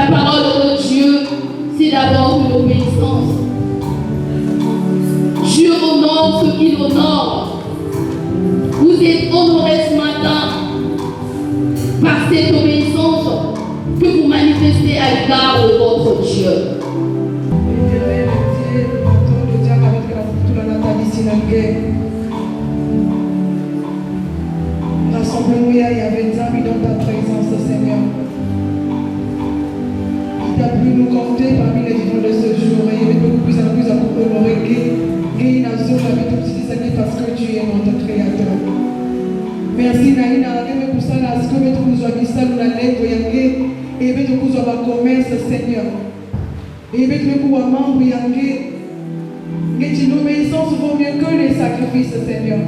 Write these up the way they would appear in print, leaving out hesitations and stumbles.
La parole de Dieu, c'est d'abord une obéissance. Dieu honore ce qu'il honore. Vous êtes honorés ce matin par cette obéissance que vous manifestez à l'égard de votre Dieu. Rassemble-nous, il y avait des amis dans ta présence, Seigneur. Il t'a pu nous compter parmi les vivants de ce jour. Et il est beaucoup plus en plus à vous honorer parce que tu es notre Créateur. Merci, Naïna, pour ça, ce que nous avons dit ça, nous l'avons dit, et nous avons commerce, Seigneur. Et nous avons membre, et l'obéissance vaut mieux que les sacrifices, Seigneur.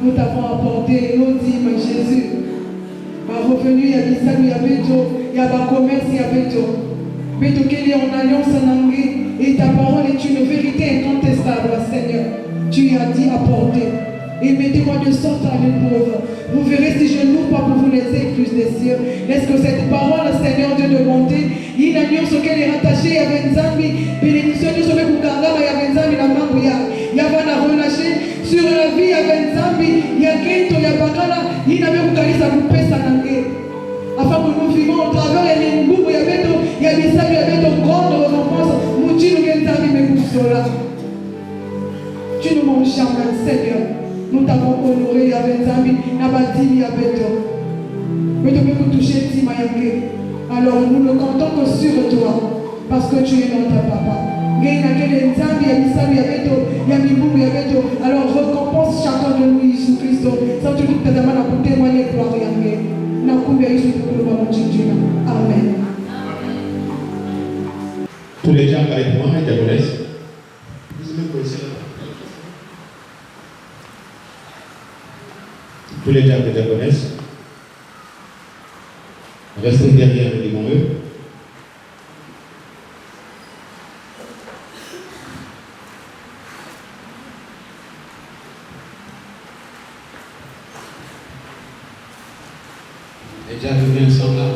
Nous t'avons apporté nos dîmes, Jésus. Ma revenu, il y a des salles, il y a Béto, il y a un commerce, il y a Béto. Béto, qui est en alliance en anglais, et ta parole est une vérité incontestable, Seigneur. Tu as dit apporter. Et mettez-moi de sorte à les pauvres. Vous verrez si je n'ouvre pas pour vous laisser plus des cieux. Laisse que cette parole, Seigneur Dieu de bonté, il a mis ce qu'elle est rattachée à Benzambi, bénédiction du sommet pour Kangama, il y a Benzambi, la main, il y a Vana relâché sur la vie à Benzambi, il y a Gento, il y a Bakala, il y a même Kalisa pour Pessa Nangé. Afin que nous vivons au travers, il y a Ningou, il y a Beto, il y a Bissau, il y a Beto, grande récompense, Moutino Genzambi, mais pour cela. Tu nous manges jamais, Seigneur. Nous t'avons honoré avec Zami, Nabatini avec toi. Mais tu peux toucher Timayake. Alors nous ne comptons que sur toi, parce que tu es notre papa. Alors récompense chacun de nous, Jésus Christ. Ça te dit que tu as pour témoigner gloire et Amen. Tous les gens avec moi, ils te connaissent. Tous les gens qui te connaissent, restez derrière les eux. Les gens qui viennent sont là.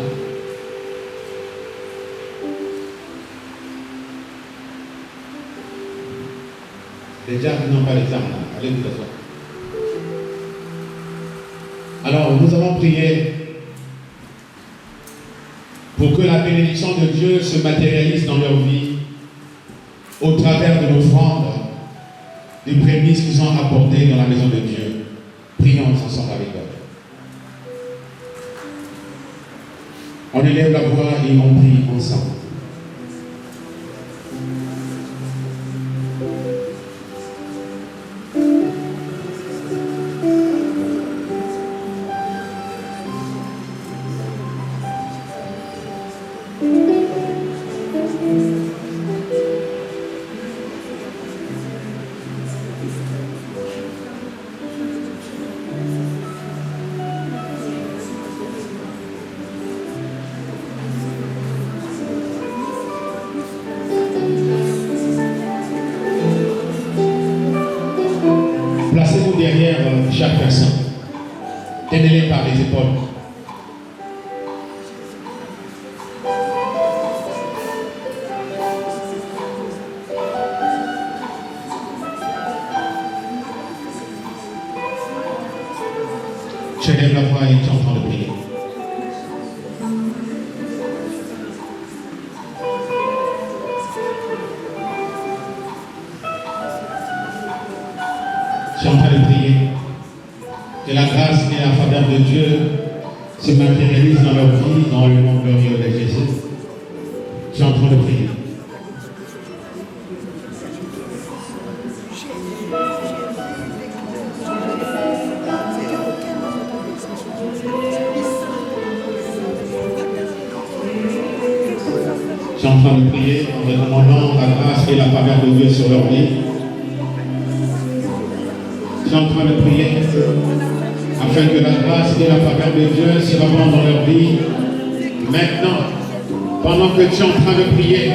Les gens qui n'ont pas les armes, allez vous asseoir. Alors, nous allons prier pour que la bénédiction de Dieu se matérialise dans leur vie au travers de l'offrande, des prémices qu'ils ont apportées dans la maison de Dieu. Prions ensemble avec eux. On élève la voix et on prie ensemble. Placez-vous derrière chaque personne. Tenez-les par les épaules. Je lève la voix et tu es en train de prier. Je suis en train de prier que la grâce et la faveur de Dieu se matérialisent dans leur vie, dans le nom glorieux de Jésus. Je suis en train de prier. Je suis en train de prier en demandant la grâce et la faveur de Dieu sur leur vie. Je suis en train de prier afin que la grâce et la faveur de Dieu se répandent dans leur vie. Maintenant, pendant que tu es en train de prier,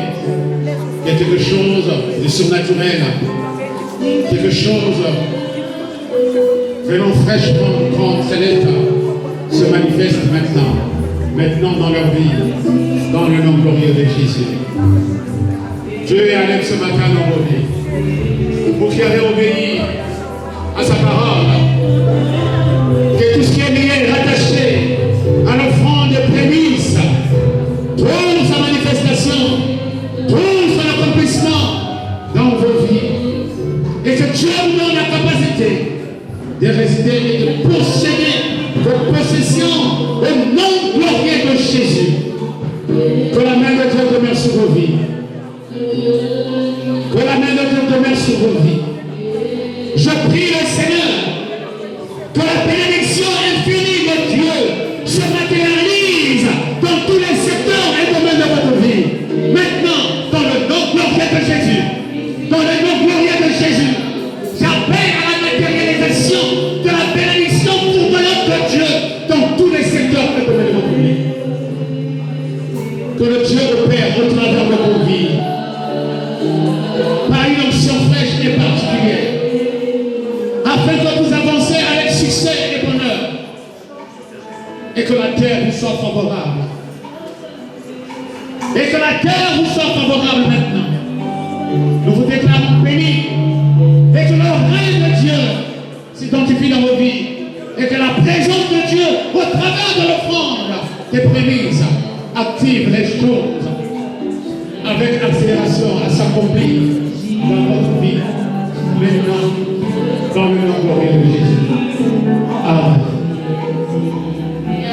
quelque chose de surnaturel, quelque chose venant fraîchement prendre céleste se manifeste maintenant. maintenant dans leur vie, dans le nom glorieux de Jésus. Dieu est allé ce matin dans vos vies. Vous qui avez obéi à sa parole, que tout ce qui est lié, rattaché à l'offrande de prémices, trouve sa manifestation, trouve son accomplissement dans vos vies. Et que Dieu vous donne la capacité de résider et de posséder vos possessions au nom glorieux de Jésus. Que la main de Dieu demeure sur vos vies. Que la main de Dieu demeure sur vos vies. Je prie le Seigneur que la bénédiction infinie de Dieu se matérialise dans tous les secteurs et domaines de votre vie. Maintenant, dans le nom glorieux de Jésus, dans le nom glorieux de Jésus, j'appelle à la matérialisation de la bénédiction foudroyante de Dieu dans tous les secteurs et domaines de votre vie. Que le Dieu de Père au travers de vos vies, par une onction fraîche et particulière, afin que vous avancez avec succès et bonheur, et que la terre vous soit favorable. Et que la terre vous soit favorable maintenant. Nous vous déclarons bénis, et que le règne de Dieu s'identifie dans vos vies, et que la présence de Dieu, au travers de l'offrande des prémices, active les choses avec accélération à s'accomplir dans votre vie, maintenant, dans le nom glorieux de Jésus. Amen.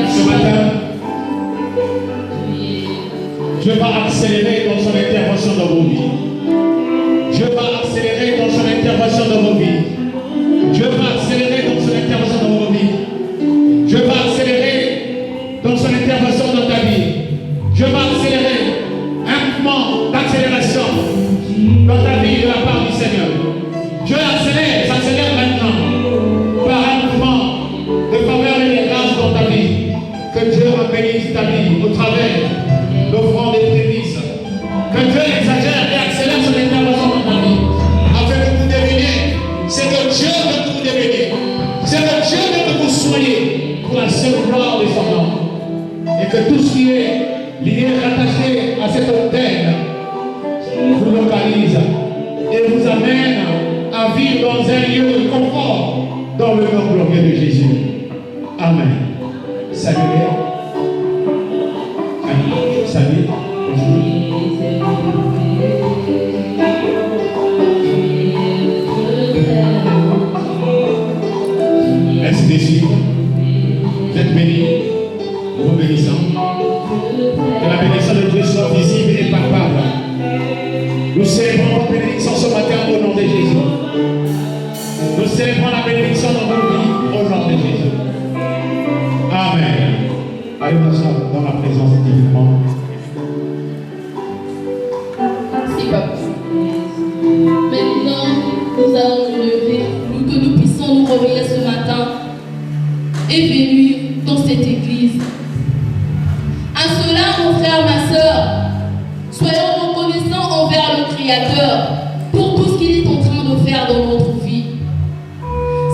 Ce matin, Dieu va accélérer dans son intervention dans vos vies. Dieu va accélérer dans son intervention dans vos vies. Dieu va accélérer dans son intervention dans vos vies. Dieu va accélérer dans son intervention dans ta vie. Dieu va accélérer un mouvement d'accélération dans ta vie de la part du Seigneur. Dieu accélère, s'accélère maintenant par un mouvement de faveur et de grâce dans ta vie. Que Dieu bénisse ta vie au travers de l'offrande des prémices. Que Dieu exagère et accélère son intervention dans ta vie, afin que vous deveniez ce que Dieu veut que vous deveniez, ce que Dieu veut que vous soyez pour la seule gloire de son nom. Et que tout ce qui est lié, rattaché à cet autel vous localise et vous amène à vivre dans un lieu de confort dans le nom glorieux de Jésus. Amen. Salut. Salut. Merci de suivre. Vous êtes bénis. Nous vous bénissons. Que la bénédiction de Dieu soit visible et palpable. Nous célébrons votre bénédiction ce matin au nom de Jésus. Nous célébrons la bénédiction dans nos vies au nom de Jésus. Amen. Allez m'asseoir dans la présence divinement. Merci, Papa. Maintenant, nous allons nous lever, que nous puissions nous réveiller ce matin et venir dans cette église. À cela, mon frère, ma soeur, soyons reconnaissants envers le Créateur pour tout ce qu'il est en train de faire dans notre vie.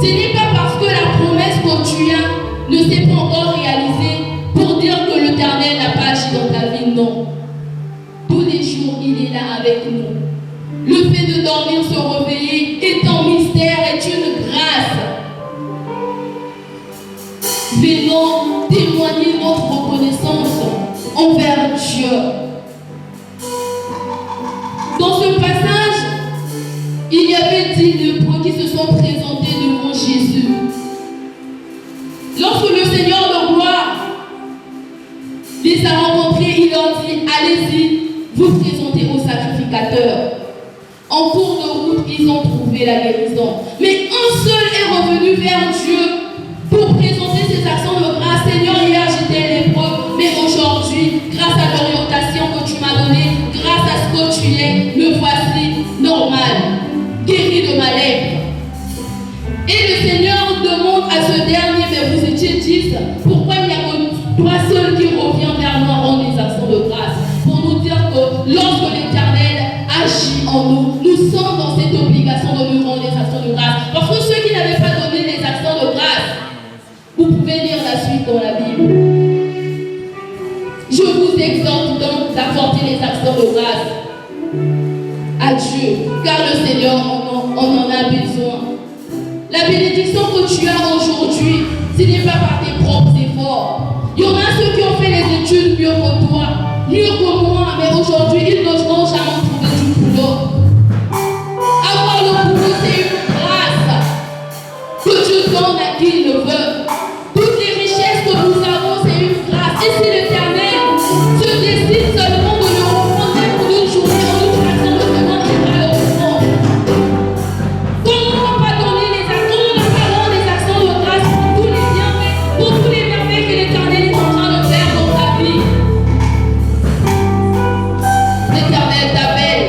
Ce n'est pas parce que la promesse que tu as ne s'est pas encore réalisée pour dire que l'Éternel n'a pas agi dans ta vie, non. Tous les jours, il est là avec nous. Le fait de dormir, se réveiller est un mystère, est une grâce. Venons témoigner notre reconnaissance envers Dieu. Dans ce passage, il y avait 10 lépreux qui se sont présentés devant Jésus. Lorsque le Seigneur de gloire les a rencontrés, il leur dit: allez-y, vous présentez au sacrificateur. En cours de route, ils ont trouvé la guérison. Mais un seul est revenu vers Dieu pour présenter ses actions de grâce. Seigneur, hier j'étais lépreux, mais aujourd'hui, grâce à l'orientation que tu m'as donnée, grâce à ce que tu es, me voici normal, guéri de ma lèpre. Et le Seigneur demande à ce dernier: mais vous étiez 10, pourquoi il n'y a que toi seul qui revient vers moi rendre des actions de grâce? Pour nous dire que lorsque l'Éternel agit en nous, nous sommes dans cette obligation de nous rendre des actions de grâce. Parce que ceux qui n'avaient pas donné des actions de grâce, vous pouvez lire la suite dans la Bible. vous exhorte donc d'apporter les actions de grâce à Dieu, car le Seigneur on en a besoin. La bénédiction que tu as aujourd'hui, ce n'est pas par tes propres efforts. Il y en a ceux qui ont fait les études mieux que toi, mieux que moi, mais aujourd'hui, ils n'oseront jamais trouver du boulot. Avoir le boulot, c'est une grâce que Dieu donne à qui il le veut. Toutes les richesses que nous avons, c'est une grâce. Et si l'Éternel se décide seulement de le reprendre même pour une journée en une fraction de seconde, il va le reprendre. Comment on va donner les actions, on va rendre les actions de grâce pour tous les bienfaits que l'Éternel est en train de faire dans ta vie. L'Éternel t'appelle.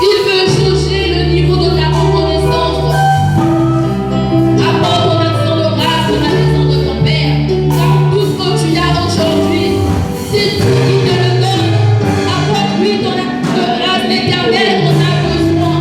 Il veut changer le niveau de ta reconnaissance. Apporte ton action de grâce dans la maison de ton Père. Car tout ce que tu as aujourd'hui, c'est lui qui te le donne. Apporte-lui ton action de grâce. L'Éternel en a besoin.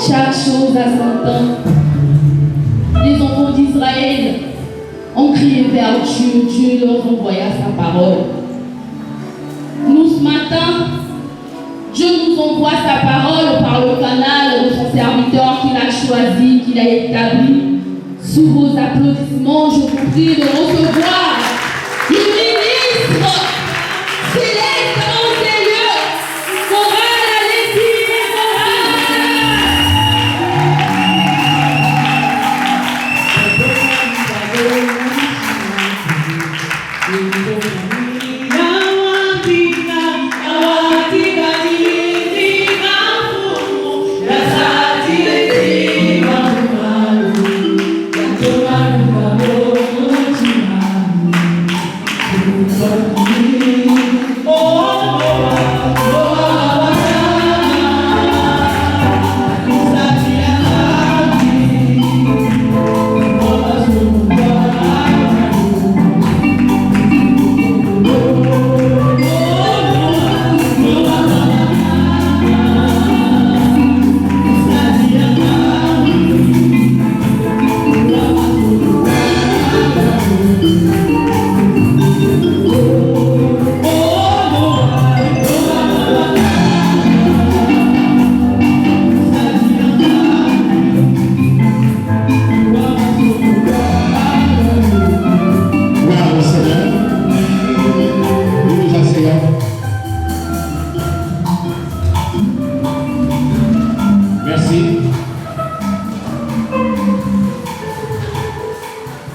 Chaque chose a son temps. Les enfants d'Israël ont crié vers Dieu. Dieu leur envoya sa parole. Nous, ce matin, Dieu nous envoie sa parole par le canal de son serviteur qu'il a choisi, qu'il a établi. Sous vos applaudissements, je vous prie de recevoir le ministre céleste en ces lieux. Moral, allez-y,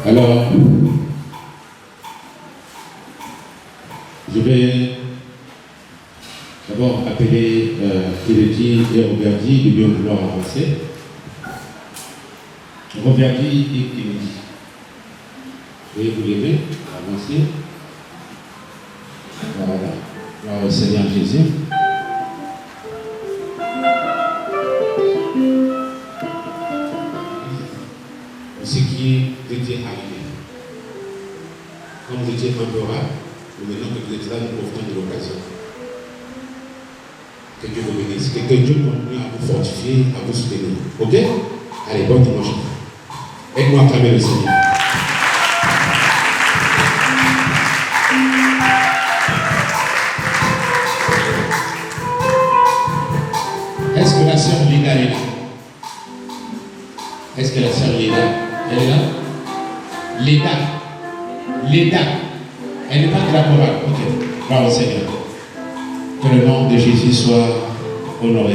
Alors, je vais d'abord appeler Kennedy et Roberti de bien vouloir avancer. Roberti et Kennedy. Veuillez vous lever, avancer. Voilà. Gloire au Seigneur Jésus. Ce qui était arrivé. Quand vous étiez temporaire, maintenant que vous êtes là, nous profitons de l'occasion. Que Dieu vous bénisse, que Dieu continue à vous fortifier, à vous soutenir. Ok? Allez, bon dimanche. Aide-moi à acclamer le Seigneur. Est-ce que la sœur Lina est là? Est-ce que la sœur Lina, elle est là? Léda. Elle n'est pas de la chorale. Ok. Bravo Seigneur. Que le nom de Jésus soit honoré.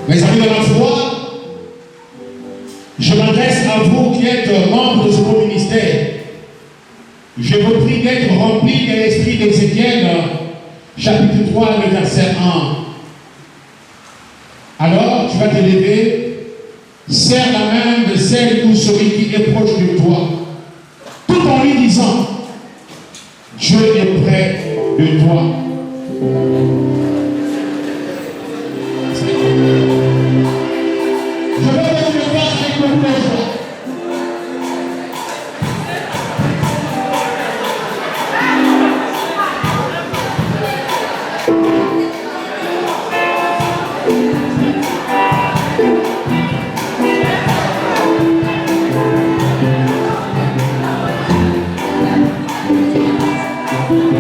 Mes amis de la foi, je m'adresse à vous qui êtes membres de ce beau ministère. Je vous prie d'être remplis de l'esprit d'Ézéchiel, chapitre 3, le verset 1. Alors, tu vas te lever, serre la main de celle ou celui qui est proche de toi, tout en lui disant, Dieu est près de toi. Je veux que tu le fasses avec beaucoup de joie.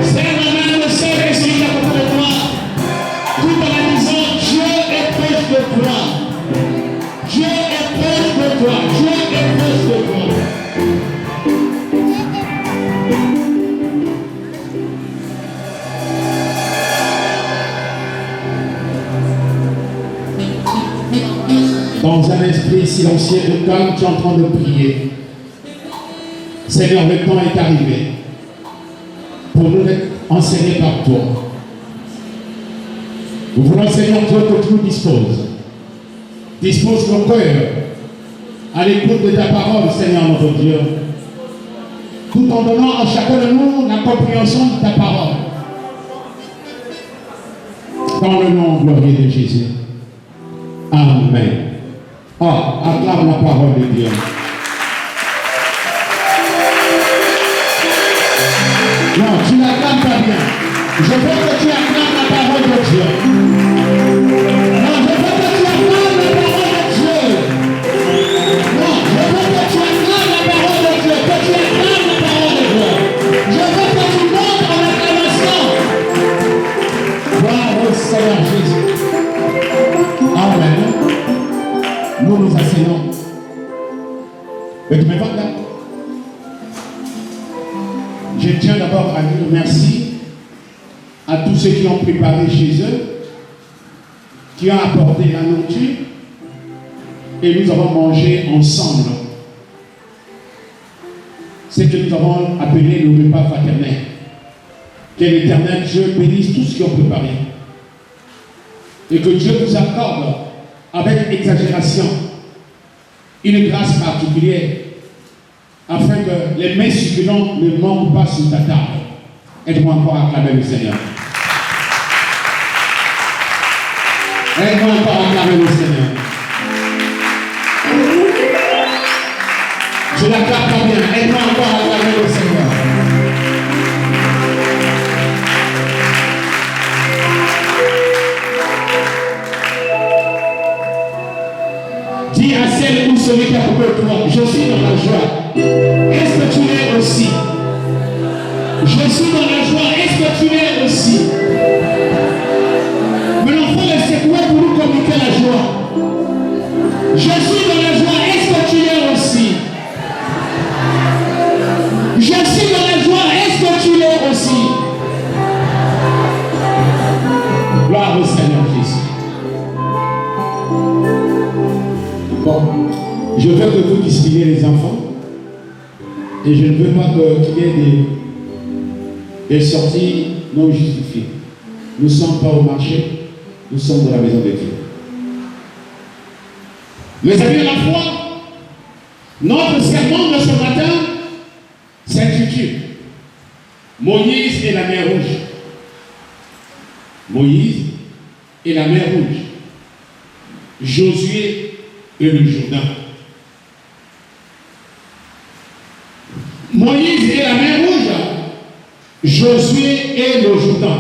Serre la main de celle et celui qui est à côté de toi, tout en la disant, Dieu est proche de toi. Dieu est proche de toi. Dieu est proche de toi. Dans un esprit silencieux de calme, tu es en train de prier. Seigneur, le temps est arrivé pour nous être enseignés par toi. Nous voulons, Seigneur Dieu, que tu nous disposes. Dispose nos cœurs à l'écoute de ta parole, Seigneur notre Dieu, tout en donnant à chacun de nous la compréhension de ta parole. dans le nom glorieux de Jésus. Amen. Ah, acclame la parole de Dieu. Non, tu l'acclames pas bien. Je veux que tu acclames la parole de Dieu. Non, je veux que tu acclames la parole de Dieu. Non, je veux que tu acclames la parole de Dieu. Que tu acclames la parole de Dieu. Je veux que tu montes en acclamation. Gloire au Seigneur Jésus. Amen. Nous nous asseyons. Mais tu me vois là? Je tiens d'abord à dire merci à tous ceux qui ont préparé chez eux, qui ont apporté la nourriture, et nous avons mangé ensemble. C'est que nous avons appelé le repas fraternel. Que l'Éternel Dieu bénisse tous ceux qui ont préparé. Et que Dieu vous accorde, avec exagération, une grâce particulière, afin que les mets succulents ne manquent pas sur ta table. Aide-moi encore à acclamer le Seigneur. Aide-moi encore à acclamer le Seigneur. Je l'acclame pas bien. Aide-moi encore à acclamer le Seigneur. Dis à celle ou celui qui a pour toi, je suis dans la joie. Est-ce que tu l'es aussi? Je suis dans la joie. Est-ce que tu l'es aussi? Mais l'enfant le secouer pour nous communiquer la joie. Je suis dans la joie. Est-ce que tu l'es aussi? Je suis dans la joie. Est-ce que tu l'es aussi? Gloire au Seigneur Jésus. Bon, je veux que vous distinguiez les enfants. Et je ne veux pas qu'il y ait des sorties non justifiées. Nous ne sommes pas au marché, nous sommes dans la maison de Dieu. Mes amis de la foi, notre sermon de ce matin s'intitule Moïse et la mer rouge. Moïse et la mer rouge. Josué et le Jourdain. Moïse et la mer rouge, Josué et le Jourdain.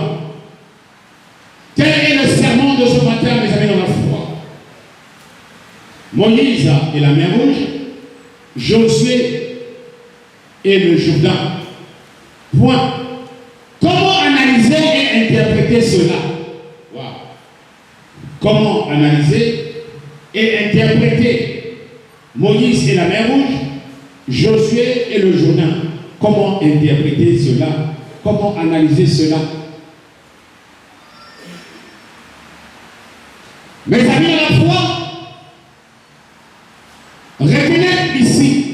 Quel est le sermon de ce matin, mes amis dans la foi? Moïse et la mer rouge, Josué et le Jourdain. Point. Comment analyser et interpréter cela? Wow. Comment analyser et interpréter Moïse et la mer rouge, Josué et le Jourdain? Comment interpréter cela? Comment analyser cela? Mes amis à la foi, retenez ici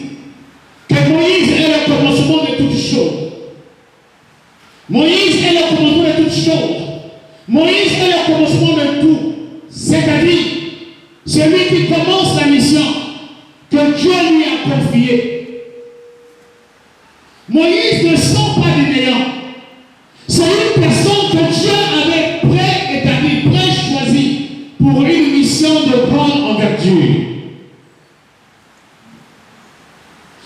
que Moïse est le commencement de toutes choses. Moïse est le commencement de toutes choses. Moïse est le commencement de tout. C'est-à-dire, celui qui commence la mission que Dieu lui a confiée. Moïse ne sort pas du néant. C'est une personne que Dieu avait préétablie, pré-choisie pour une mission de grande envergure.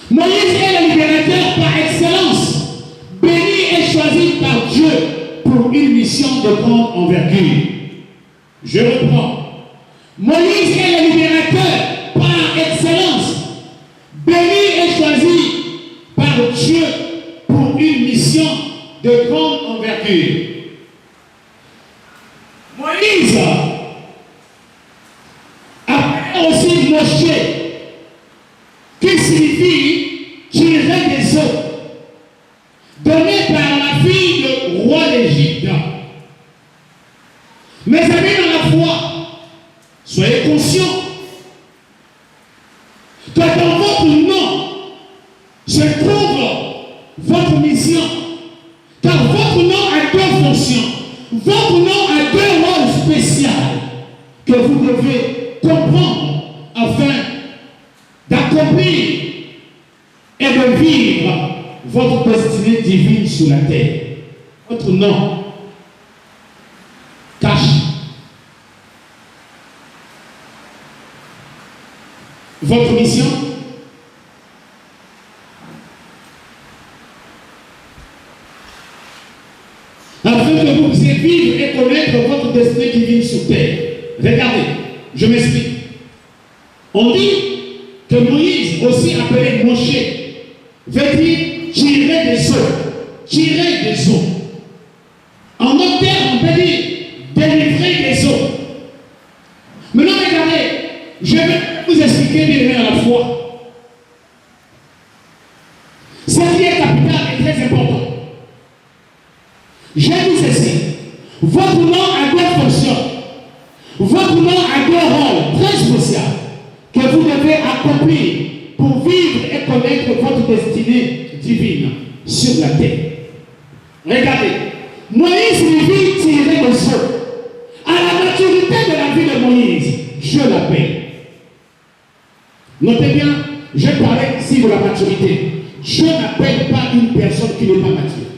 Moïse est le libérateur par excellence, béni et choisi par Dieu pour une mission de grande envergure. Je reprends. Moïse est le libérateur par excellence, béni et choisi par Dieu pour une mission de grande envergure. Moïse appelle aussi Moshe, qui signifie tirer des eaux, donné par la fille du roi d'Égypte. Mes amis dans la foi, soyez conscients que dans votre nom se trouve votre mission. Car votre nom a deux fonctions. Votre nom a deux rôles spéciaux que vous devez comprendre afin d'accomplir et de vivre votre destinée divine sur la terre. Votre nom cache votre mission? Afin que vous puissiez vivre et connaître votre destinée divine sur terre. Regardez, je m'explique. On dit que Moïse, aussi appelé Moshe, veut dire tirer des eaux. Tirer des eaux. En d'autres termes, on peut dire délivrer des eaux. Maintenant, regardez, je vais vous expliquer bien à la foi. Ce qui est capital est très important. J'ai dit ceci. Votre nom a deux fonctions. Votre nom a deux rôles très spéciaux que vous devez accomplir pour vivre et connaître votre destinée divine sur la terre. Regardez, Moïse lui tirer le eaux. À la maturité de la vie de Moïse, Dieu l'appelle. Notez bien, je parlais ici de la maturité. Dieu n'appelle pas une personne qui n'est pas mature.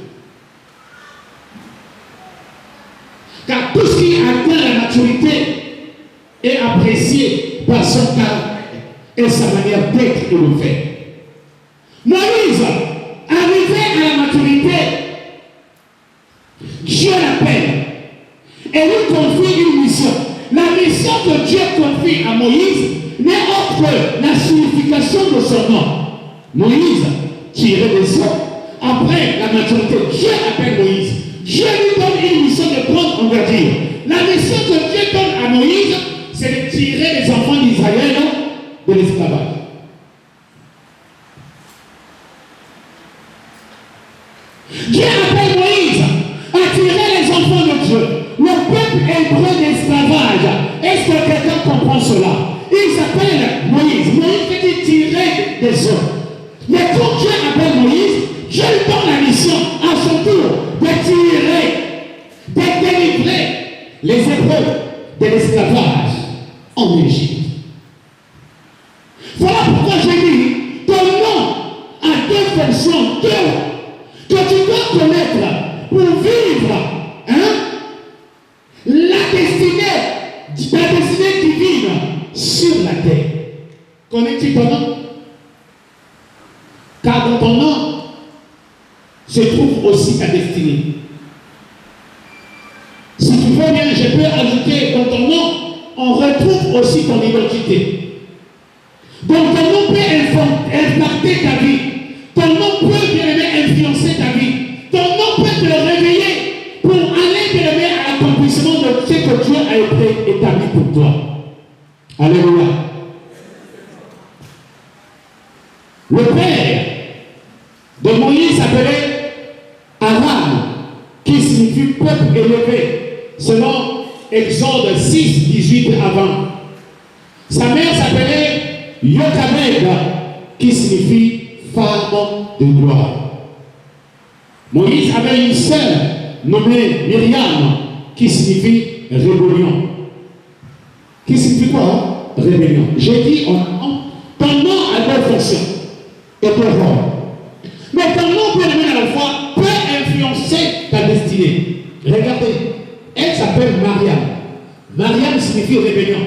Car tout ce qui atteint la maturité est apprécié par son caractère et sa manière d'être et de faire. Moïse, arrivé à la maturité, Dieu l'appelle et lui confie une mission. La mission que Dieu confie à Moïse n'est autre que la signification de son nom. Moïse, tiré des eaux. Après la maturité, Dieu appelle Moïse. Dieu lui donne une mission de grande envergure. La mission que Dieu donne à Moïse, c'est de tirer les enfants d'Israël de l'esclavage. Dieu appelle Moïse à tirer les enfants de Dieu. Le peuple hébreu d'esclavage. Est-ce que quelqu'un comprend cela? Il s'appelle Moïse. Moïse veut dire tirer des eaux. Mais quand Dieu appelle Moïse, Dieu lui donne la mission à son tour de tirer, de délivrer les Hébreux de l'esclavage en Égypte. Voilà pourquoi j'ai dit, ton nom a deux fonctions, que tu dois connaître pour vivre la destinée divine sur la terre. Connais-tu ton nom? Car dans ton nom se trouve aussi ta destinée. Si tu veux bien, je peux ajouter dans ton nom, on retrouve aussi ton identité. Donc ton nom peut impacter ta vie. Ton nom peut bien influencer ta vie. Ton nom peut te réveiller pour aller bien à l'accomplissement de ce que Dieu a été établi pour toi. Alléluia. Le père de Moïse s'appelait Aram, qui signifie peuple élevé, selon Exode 6, 18 avant. Sa mère s'appelait Yotabed, qui signifie femme de gloire. Moïse avait une sœur nommée Myriam, qui signifie rébellion. Qui signifie quoi? Rébellion. J'ai dit ton nom a deux fonctions et deux rôles. Mais ton nom, bien aimé à la fois, peut influencer ta destinée. Regardez, elle s'appelle Mariam. Mariam signifie rébellion.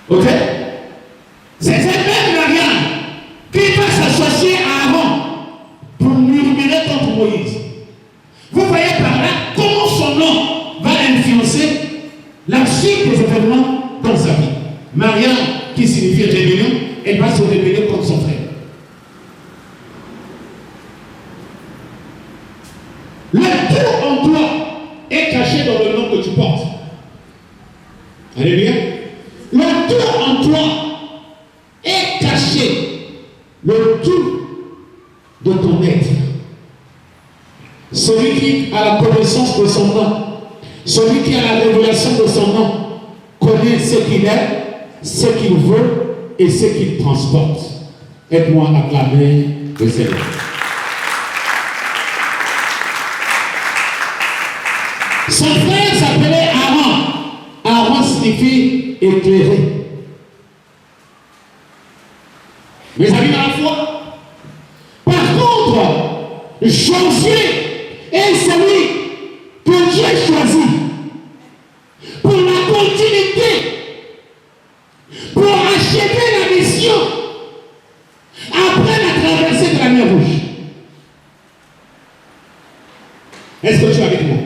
Ok? C'est cette même Mariam qui va s'associer à Aaron pour murmurer contre Moïse. Vous voyez par là comment son nom va influencer la suite des événements dans sa vie. Mariam, qui signifie rébellion, elle va se révéler contre son frère. Le tout en toi est caché dans le nom que tu portes. Alléluia. Le tout en toi est caché. Le tout de ton être. Celui qui a la connaissance de son nom, celui qui a la révélation de son nom, connaît ce qu'il est, ce qu'il veut et ce qu'il transporte. Aide-moi à acclamer le Seigneur. Son frère s'appelait Aaron. Aaron signifie éclairé. Mes amis dans la foi. Par contre, Josué est celui que Dieu choisit pour la continuité Est-ce que tu es avec moi?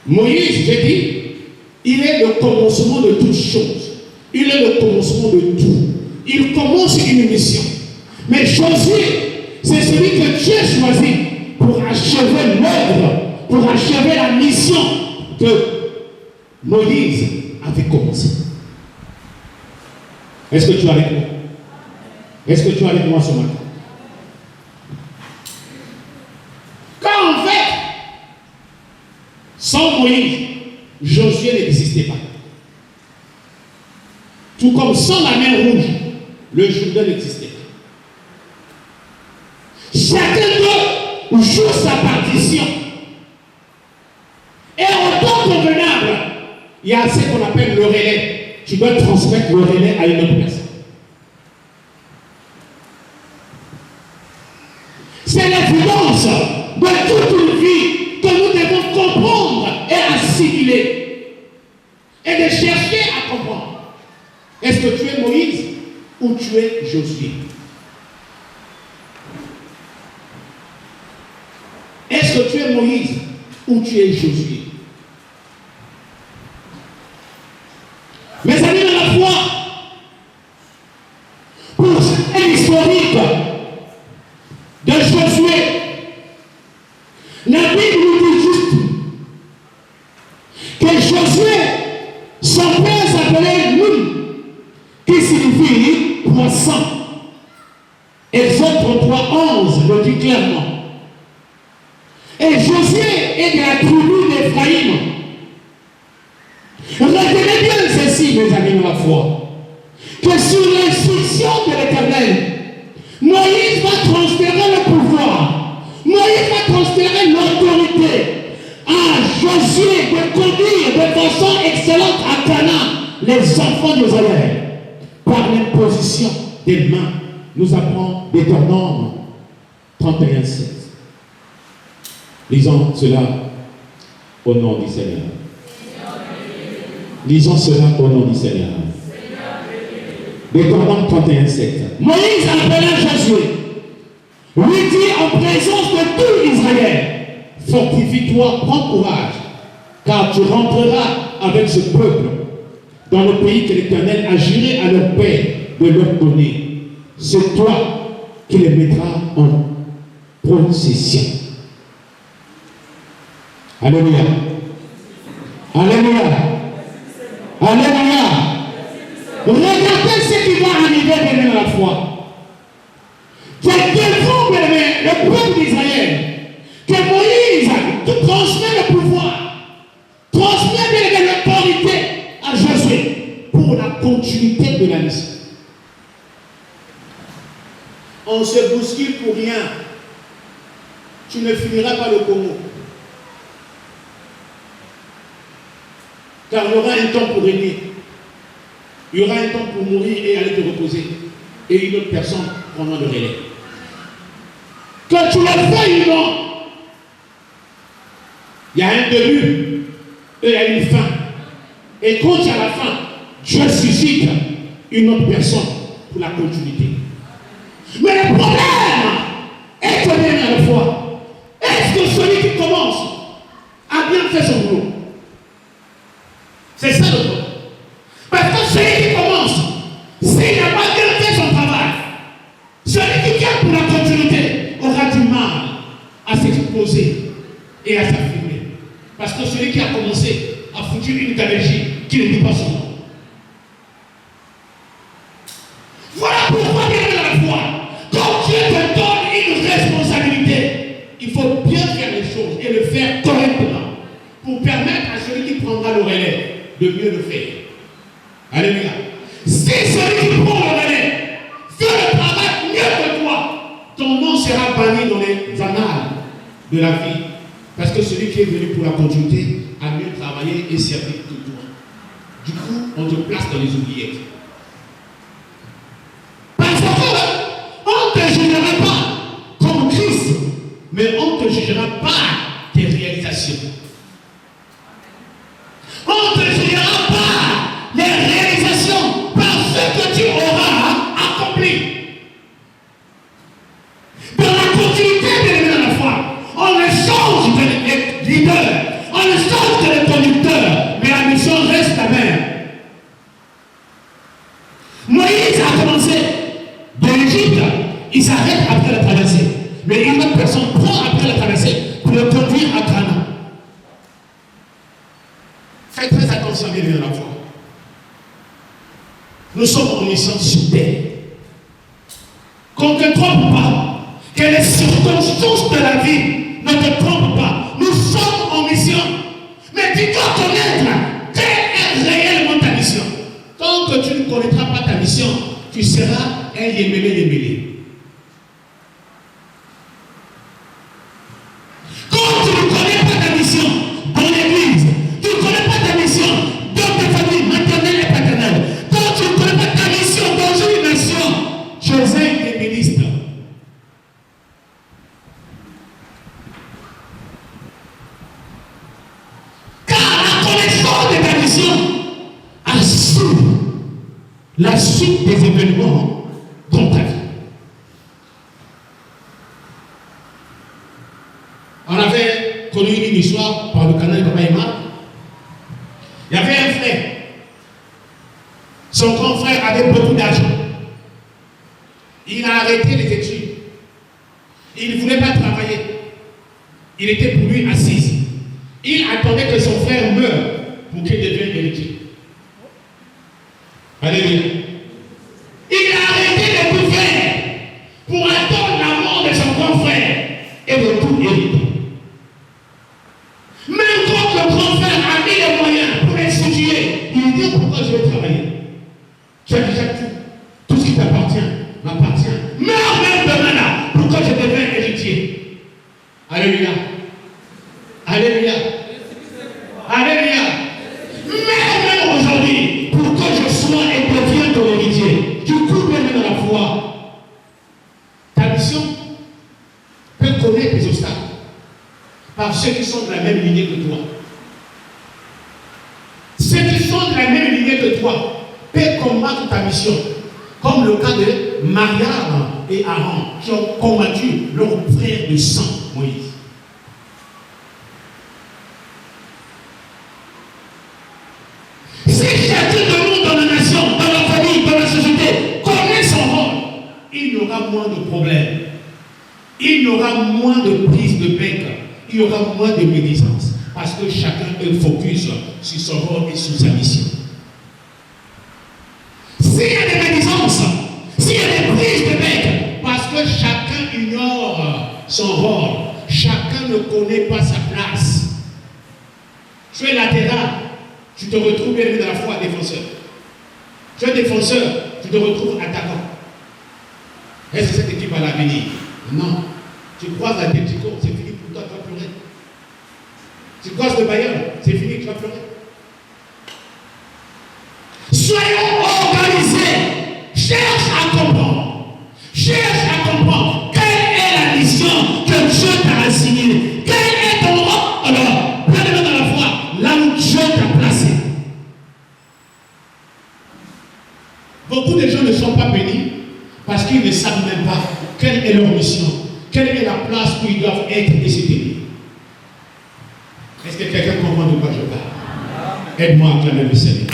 Moïse, j'ai dit, il est le commencement de toutes choses. Il est le commencement de tout. Il commence une mission. Mais Josué, c'est celui que Dieu choisit pour achever l'œuvre, pour achever la mission que Moïse avait commencé. Est-ce que tu es avec moi? Est-ce que tu es avec moi ce matin? Quand en fait, sans Moïse, Josué n'existait pas. Tout comme sans la mer rouge, le Jourdain n'existait pas. Chacun d'eux joue sa partition. Et en temps convenable, il y a ce qu'on appelle le relais. Tu dois transmettre le relais à une autre personne. C'est l'évidence de toute une vie que nous devons comprendre et assimiler. Et de chercher à comprendre. Est-ce que tu es Moïse ou tu es Josué? Est-ce que tu es Moïse ou tu es Josué? Mes amis de la foi, pour cette historique de Josué, la Bible nous dit juste que Josué, son père s'appelait Nun, qui signifie poisson. Exode 33:11 le dit clairement. Et Josué est de la tribu d'Éphraïm. Retenez bien ceci, mes amis de la foi, que sur l'instruction de l'Éternel, Moïse va transférer le pouvoir, Moïse va transférer l'autorité à Josué de conduire de façon excellente à Canaan les enfants d'Israël par l'imposition des mains. Nous apprend Deutéronome 31:16. Lisons cela au nom du Seigneur. Lisons cela au nom du Seigneur. Deutéronome 31:7. Moïse appela Josué, lui dit en présence de tout Israël, fortifie-toi, prends courage, car tu rentreras avec ce peuple dans le pays que l'Éternel a juré à leur père de leur donner. C'est toi qui les mettras en possession. Alléluia. Alléluia. Alléluia. Regardez ce qui va arriver bien à la fois. Quelqu'un le peuple d'Israël, que Moïse transmet le pouvoir, transmet l'autorité à Josué pour la continuité de la mission. On se bouscule pour rien. Tu ne finiras pas le Congo. Car il y aura un temps pour régner. Il y aura un temps pour mourir et aller te reposer. Et une autre personne prendra le relais. Que tu le fais ou non, il y a un début et il y a une fin. Et quand il y a la fin, Dieu suscite une autre personne pour la continuité. Mais le problème est que bien à la fois, est-ce que celui qui commence a bien fait son boulot? C'est ça le problème. Parce que celui qui commence, s'il n'a pas bien fait son travail, celui qui vient pour la continuité aura du mal à s'exposer et à s'affirmer. Parce que celui qui a commencé a foutu une gabegie qui ne dit pas son nom. Voilà pourquoi, bien à la fois, quand Dieu te donne une responsabilité, il faut bien faire les choses et le faire correctement pour permettre à celui qui prendra le relais de mieux le faire. Alléluia. Si celui qui prend le relais fait le travail mieux que toi, ton nom sera banni dans les annales de la vie. Parce que celui qui est venu pour la continuité a mieux travaillé et servi que toi. Du coup, on te place dans les oubliettes. Parce qu'on ne te jugera pas comme Christ, mais on ne te jugera par tes réalisations. On ne te jugera pas les réalisations par ce que tu auras accompli. Dans la continuité de la foi, on ne change de Mais une autre personne prend après la traversée pour le conduire à Canaan. Faites très attention, bien à la foi. Nous sommes en mission sur terre. Qu'on ne te trompe pas, que les circonstances de la vie ne te trompent pas. Nous sommes en mission. Mais tu dois connaître quelle est réellement ta mission. Tant que tu ne connaîtras pas ta mission, tu seras un yémélé. Quand tu ne connais pas ta mission dans l'église, tu ne connais pas ta mission dans ta famille maternelle et paternelle, quand tu ne connais pas ta mission dans une nation, tu es un yéméliste. Car la connaissance de ta mission assure la suite des événements dans ta vie. On avait connu une histoire par le canal de Baïma. Il y avait un frère. Son grand frère avait beaucoup d'argent. Il a arrêté les études. Il ne voulait pas travailler. Il était pour lui assis. Il attendait que son frère meure pour qu'il devienne héritier. Alléluia. Il a arrêté de tout faire pour attendre la mort de son grand frère et de tout hériter. Même quand le grand frère a mis les moyens pour l'étudier, il dit pourquoi je vais travailler. Tu as déjà tout ce qui t'appartient m'appartient. Meurs même demain là, pourquoi je deviens héritier. Alléluia. Alléluia. Alléluia. Même aujourd'hui, pour que je sois et devienne ton héritier, tu cours bien dans la foi. Ta mission peut connaître les obstacles par ceux qui sont de la même lignée que toi. Ceux qui sont de la même lignée que toi peuvent combattre ta mission, comme le cas de Mariam et Aaron qui ont combattu leur frère de sang, Moïse. Si chacun de nous dans la nation, dans la famille, dans la société connaît son rôle, il y aura moins de problèmes, il y aura moins de prise de bec, il y aura moins de médisance, parce que chacun est focus sur son rôle et sur sa mission. S'il y a des médisances, s'il y a des prises de bec, parce que chacun ignore son rôle, chacun ne connaît pas sa place. Tu es latéral, tu te retrouves bien dans la foi défenseur. Tu es défenseur, tu te retrouves attaquant. Est-ce que cette équipe va l'avenir? Non. Tu croises la tête, c'est fini pour toi, tu vas pleurer. Tu croises le Bayern, c'est fini, tu vas pleurer. Soyons organisés. Cherche à comprendre. Cherche à comprendre quelle est la mission que Dieu t'a assignée. Quel est ton rôle? Alors, prenez-le dans la foi, là où Dieu t'a placé. Beaucoup de gens ne sont pas bénis parce qu'ils ne savent même pas quelle est leur mission, quelle est la place où ils doivent être et se tenir. Est-ce que quelqu'un comprend de quoi je parle? Aide-moi à acclamer le Seigneur.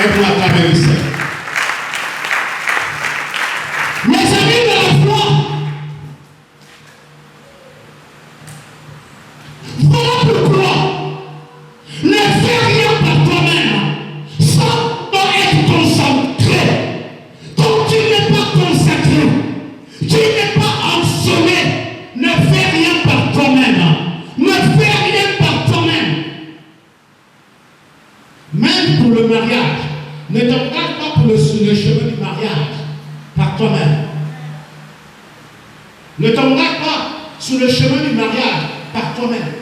Aide-moi à acclamer le Seigneur. Mes amis de la foi, voilà pourquoi ne fais rien par toi-même sans être concentré. Quand tu n'es pas consacré, tu n'es pas enseigné, ne fais rien par toi-même. Ne fais rien par toi-même. Même pour le mariage, ne t'engage pas pour le chemin du mariage par toi-même. Ne t'engage pas sur le chemin du mariage par toi-même.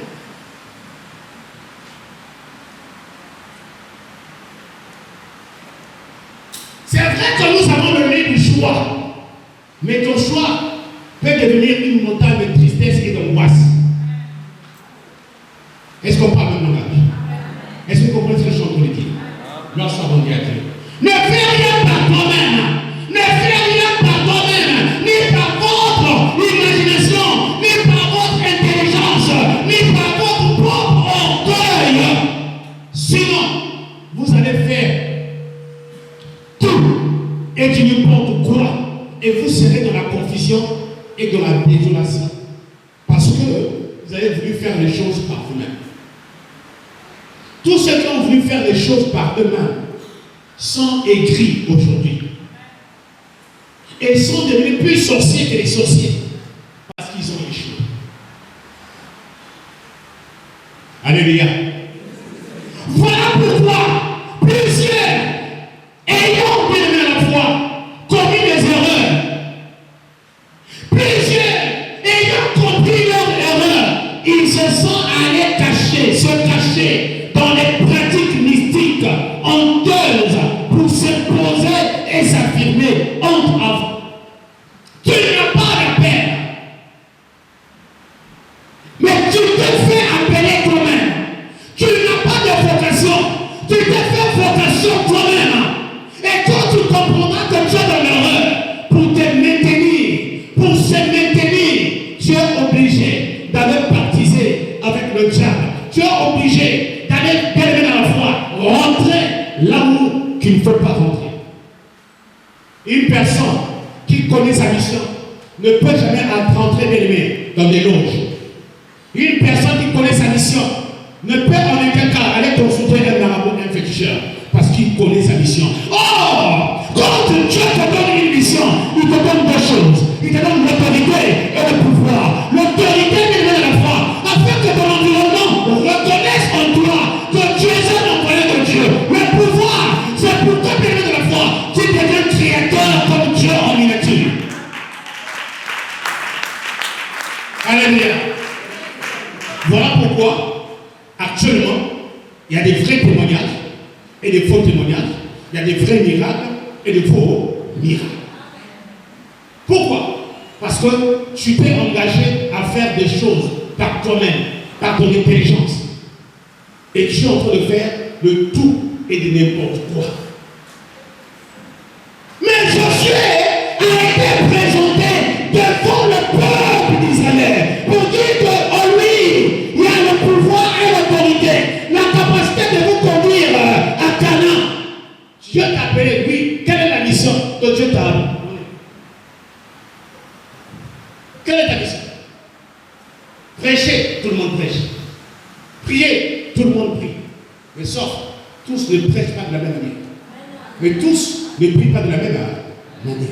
C'est vrai que nous avons le libre choix, mais ton choix peut devenir une montagne de tristesse et d'angoisse. Est-ce qu'on parle de langage? Est-ce que vous comprenez ce que je suis en train de dire? Lorsqu'on va dire à Dieu, ne fais rien par toi-même, ne fais rien par toi-même, ni par votre imagination, ni par votre intelligence, ni par votre propre orgueil. Sinon, vous allez faire tout et du n'importe quoi désolation. Parce que vous avez voulu faire les choses par vous-même. Tous ceux qui ont voulu faire les choses par eux-mêmes sont aigris aujourd'hui. Et sont devenus plus sorciers que les sorciers. Parce qu'ils ont échoué. Alléluia. Voilà pourquoi plusieurs, ayant bien à la foi, commis des erreurs. Plusieurs, ayant compris leur erreur, ils se sont allés cacher dans les pratiques mystiques honteuses pour s'imposer et s'affirmer honte à vous. Tu n'as pas la peine. Mais tu te fais appeler toi-même. Tu n'as pas de vocation. Tu te fais vocation toi-même. Et quand tu comprendras que tu es dans l'erreur, pour te maintenir, pour se maintenir, tu es obligé d'aller baptiser avec le diable. Tu es obligé d'aller bien dans la foi, rentrer là où tu ne faut pas rentrer. Une personne qui connaît sa mission ne peut jamais rentrer dans des loges. Une personne qui connaît sa mission ne peut en aucun cas aller consulter un marabout, un féticheur, parce qu'il connaît sa mission. Oh, quand Dieu te donne une mission, il te donne deux choses. Il te donne l'autorité et le pouvoir. L'autorité est de la foi, afin que ton environnement reconnaisse en toi que tu es un envoyé de Dieu. Le pouvoir, c'est pour toi, bien de la foi, tu deviens créateur comme Dieu en miniature. Alléluia. Voilà pourquoi, actuellement, il y a des vrais témoignages et des faux témoignages. Il y a des vrais miracles et des faux miracles. Pourquoi? Parce que tu t'es engagé à faire des choses par toi-même, par ton intelligence. Et tu es en train de faire de tout et de n'importe quoi. Mais Josué a été présenté devant le peuple d'Israël pour dire qu'en lui, il y a le pouvoir et l'autorité, la capacité de vous conduire à Canaan. Dieu t'a appelé, oui. Quelle est la mission que Dieu t'a appelé? Quelle est ta mission? Prêcher, tout le monde prêche. Prier, tout le monde prie. Mais sauf, tous ne prêchent pas de la même manière. Mais tous ne prient pas de la même manière.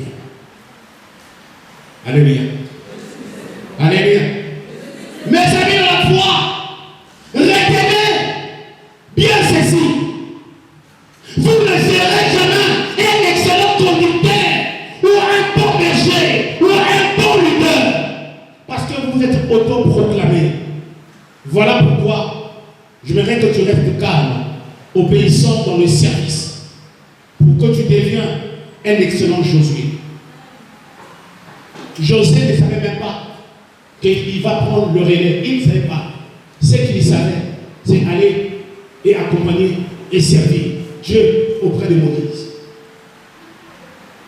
Alléluia. Alléluia. Mes amis de la foi, retenez bien ceci. Vous ne serez jamais un excellent conducteur ou un bon berger ou un bon leader parce que vous êtes autoproclamé. Voilà pourquoi j'aimerais que tu restes calme, obéissant dans le service pour que tu deviennes un excellent Josué. Josué ne savait même pas qu'il va prendre le relais. Il ne savait pas. Ce qu'il savait, c'est aller et accompagner et servir Dieu auprès de Moïse.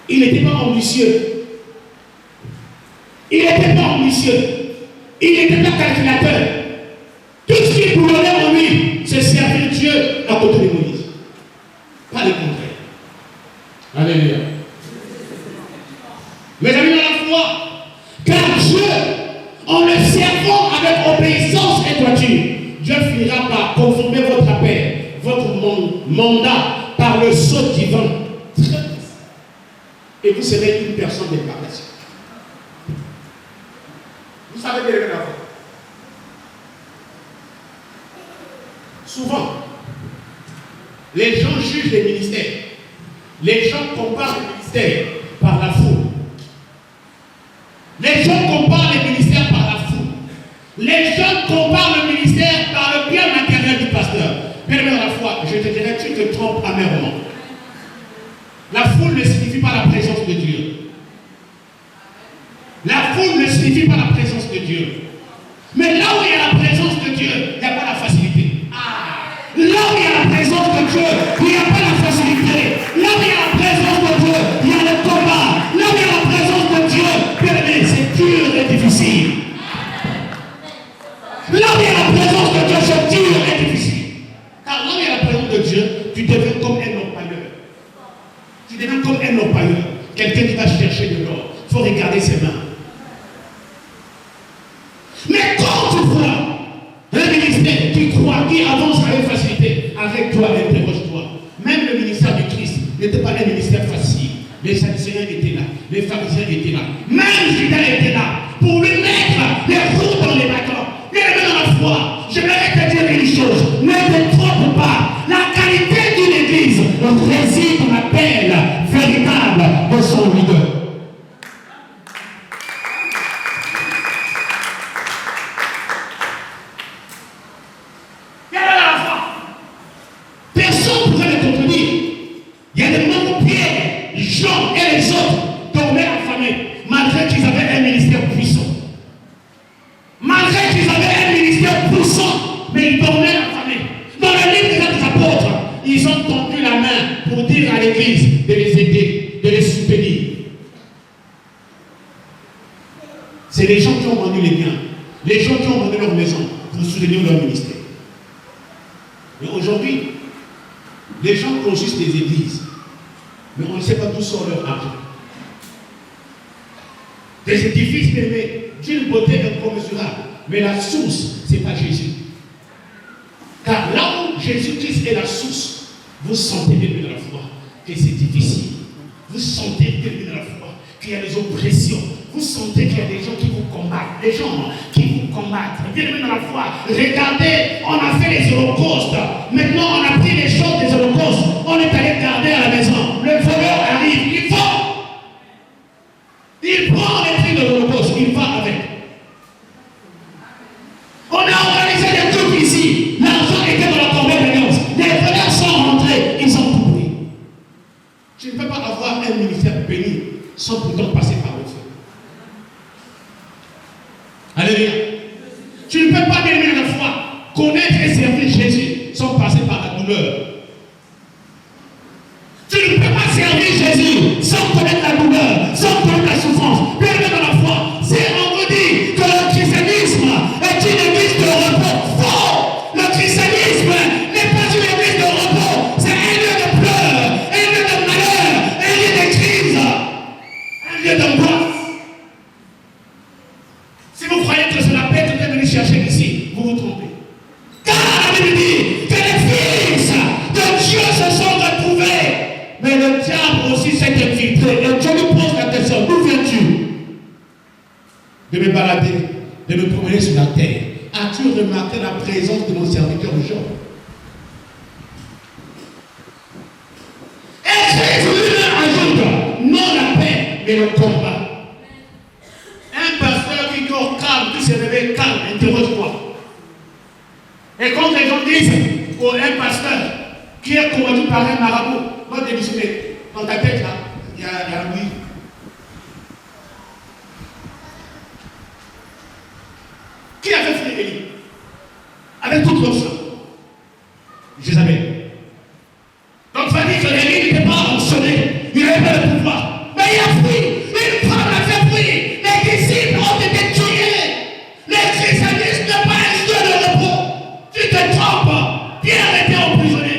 Il n'était pas ambitieux. Il n'était pas ambitieux. Il n'était pas calculateur. Tout ce qu'il voulait en lui, c'est servir Dieu à côté de Moïse. Pas le contraire. Alléluia. Mes amis dans la foi, car Dieu, en le servant avec obéissance et droiture, Dieu finira par conformer votre appel, votre mandat par le sceau divin. Et vous serez une personne d'impartation. Vous savez bien la foi. Souvent, les gens jugent les ministères. Les gens comparent les ministères par la foule. Les gens comparent les ministères par la foule. Les gens comparent le ministère par le bien matériel du pasteur. Bien dans la foi, je te dirais, tu te trompes amèrement. La foule ne signifie pas la présence de Dieu. La foule ne signifie pas la présence de Dieu. Mais là où il y a la présence de Dieu, il n'y a pas la facilité. Là où il y a la présence de Dieu, il n'y a pas la facilité. Là où il y a la présence de Dieu, il y a le combat. Là où il y a la présence de Dieu, bien aimé, c'est dur et difficile. Là où il y a la présence de Dieu, c'est dur et difficile. Car là où il y a la présence de Dieu, tu deviens comme un orpailleur. Tu deviens comme un orpailleur. Quelqu'un qui va chercher de l'or. Il faut regarder ses mains. Mais quand tu vois un ministère qui croit, qui avance avec facilité, arrête-toi, interroge-toi. Même le ministère du Christ n'était pas un ministère facile. Les Sadducéens étaient là, les pharisiens étaient là, même Judas était là pour lui mettre les roues dans les bâtons. Bien aimé dans la foi, j'aimerais te dire une chose, ne te trompe pas. La qualité d'une église réside dans l'appel véritable de son leader. Personne ne pourrait le contredire. Il y a des moments où Pierre, Jean et les autres dormaient affamés, malgré qu'ils avaient un ministère puissant. Malgré qu'ils avaient un ministère puissant, mais ils dormaient affamés. Dans le livre des apôtres, ils ont tendu la main pour dire à l'église de les aider, de les soutenir. C'est les gens qui ont vendu les biens, les gens qui ont vendu leur maison pour soutenir leur ministère. Mais aujourd'hui, les gens construisent des églises, mais on ne sait pas d'où sort leur argent. Des édifices élevés, d'une beauté incommensurable, mais la source, ce n'est pas Jésus. Car là où Jésus-Christ est la source, vous sentez bien dans la foi que c'est difficile. Vous sentez bien dans la foi qu'il y a des oppressions. Vous sentez qu'il y a des gens qui vous combattent. Des gens qui vous combattent. Bien dans la foi. Regardez, on a fait les holocaustes. Maintenant, on a pris les choses des holocaustes. On est allé garder à la maison. Le voleur arrive. Il faut. Il prend les prix de l'holocauste. Il va avec. On a organisé des trucs ici. L'argent était dans la convenance. Les voleurs sont rentrés. Ils ont tout pris. Tu ne peux pas avoir un ministère béni sans pourtant passer par le feu. Alléluia. Tu ne peux pas bénir la foi, connaître et servir Jésus sans passer par la douleur. Tu ne peux pas servir Jésus sans connaître la douleur, sans connaître la souffrance. Bénir dans la foi, c'est on vous dit que le christianisme est une église de repos. Faux! Le christianisme n'est pas une église de repos, c'est un lieu de pleurs, un lieu de malheur, un lieu de crise, un lieu d'angoisse. Si vous croyez que c'est la paix que vous êtes venu chercher ici, vous vous trompez. Car la Bible dit que les fils de Dieu se sont retrouvés. Mais le diable aussi s'est infiltré. Et Dieu lui pose la question, d'où viens-tu? De me balader, de me promener sur la terre. As-tu remarqué la présence de mon serviteur Job? Et Jésus lui-même ajoute, non la paix, mais le combat. Un pasteur qui dort calme, qui se réveille calme, interroge-toi. Et quand les gens disent, oh, un pasteur qui est combattu par un marabout, va démissionner. Dans ta tête là, il y a Louis. Qui avait fait Élie? Avec toute leur sang. Jézabel. Donc ça dit que Élie n'était pas sanctionné. Il n'avait pas le pouvoir. Mais il a fui. Une femme a fait fuir. Les disciples ont été tués. Les christianistes n'ont pas un lieu de repos. Tu te trompes. Pierre était emprisonné.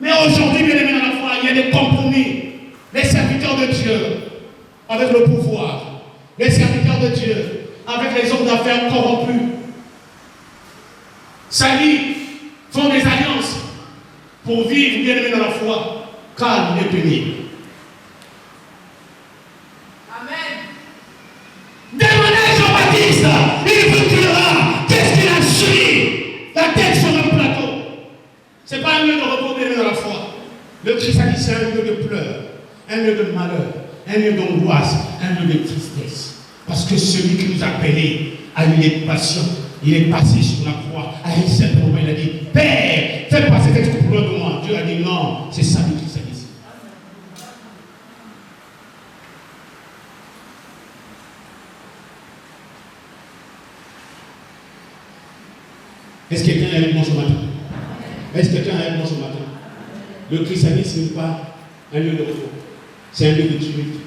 Mais aujourd'hui, bien aimé dans la foi, il y a des compromis. Les serviteurs de Dieu avec le pouvoir. Les serviteurs de Dieu avec les hommes d'affaires corrompus. S'allient, font des alliances pour vivre bien aimé dans la foi, calme et pénible. Amen. Demandez Jean-Baptiste, il vous dira qu'est-ce qu'il a suivi. La tête sur un plateau. Ce n'est pas un lieu de repos bien aimé dans la foi. Le christianisme, c'est un lieu de pleurs, un lieu de malheur, un lieu d'angoisse, un lieu de tristesse. Parce que celui qui nous a appelés a eu des passions. Il est passé sur la croix. À un certain moment, il a dit, Père, fais passer cette coupe de moi. Dieu a dit, non, c'est ça le christianisme. Est-ce que quelqu'un est avec moi ce matin? Est-ce que quelqu'un est avec moi ce matin? Le christianisme n'est pas un lieu de repos. C'est un lieu de tumulte.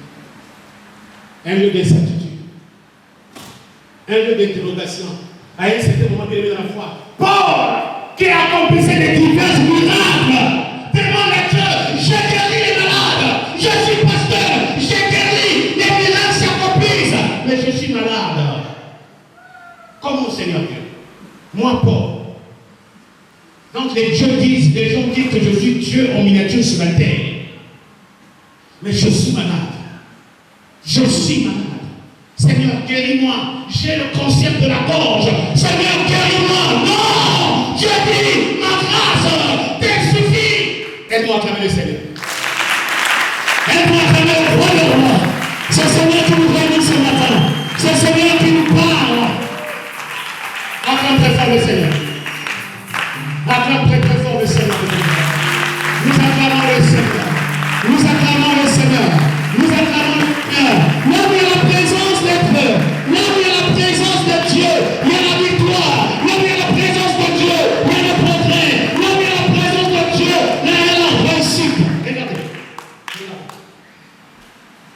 Un lieu d'incertitude. Un lieu d'interrogation. À un certain moment, bien aimé dans la foi, Paul, qui accomplissait des divers miracles, demande à Dieu, j'ai guéri les malades, je suis pasteur, j'ai guéri, les miracles s'accomplissent, mais je suis malade. Seigneur Dieu. Moi, Paul. Quand les gens disent que je suis Dieu en miniature sur la terre, mais je suis malade. Je suis malade. Seigneur, guéris-moi. J'ai le cancer de la gorge. Seigneur, guéris-moi. Non! Dieu dit, ma grâce t'est suffit. Aide-moi à acclamer le Seigneur. Aide-moi à acclamer le roi de roi. C'est le Seigneur qui nous réunit ce matin. C'est le Seigneur qui nous parle. Acclame très fort le Seigneur. Acclame très très fort le Seigneur. Nous acclamons le Seigneur. Nous acclamons le Seigneur. Nous acclamons le Seigneur. Là où il y a la présence de Dieu, là où il y a la présence de Dieu, il y a la victoire. Là où il y a la présence de Dieu, il y a le progrès. Là où il y a la présence de Dieu, là il y a la réussite. Regardez.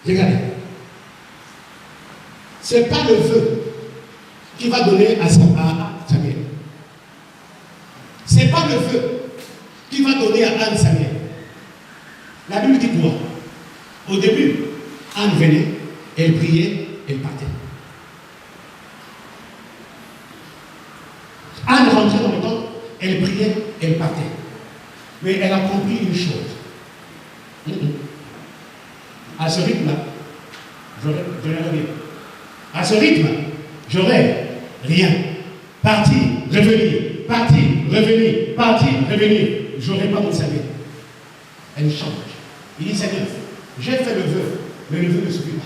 Regardez. Ce n'est pas le feu qui va donner à Samuel. Ce n'est pas le feu qui va donner à Anne Samuel. La Bible dit quoi? Au début, Anne venait, elle priait, elle partait. Anne rentrait dans le temple, elle priait, elle partait. Mais elle a compris une chose. À ce rythme-là, j'aurais rien. À ce rythme, j'aurais rien. Partir, revenir, partir, revenir, partir, revenir. J'aurais pas mon salut. Elle change. Il dit, Seigneur, j'ai fait le vœu, mais le vœu ne suffit pas.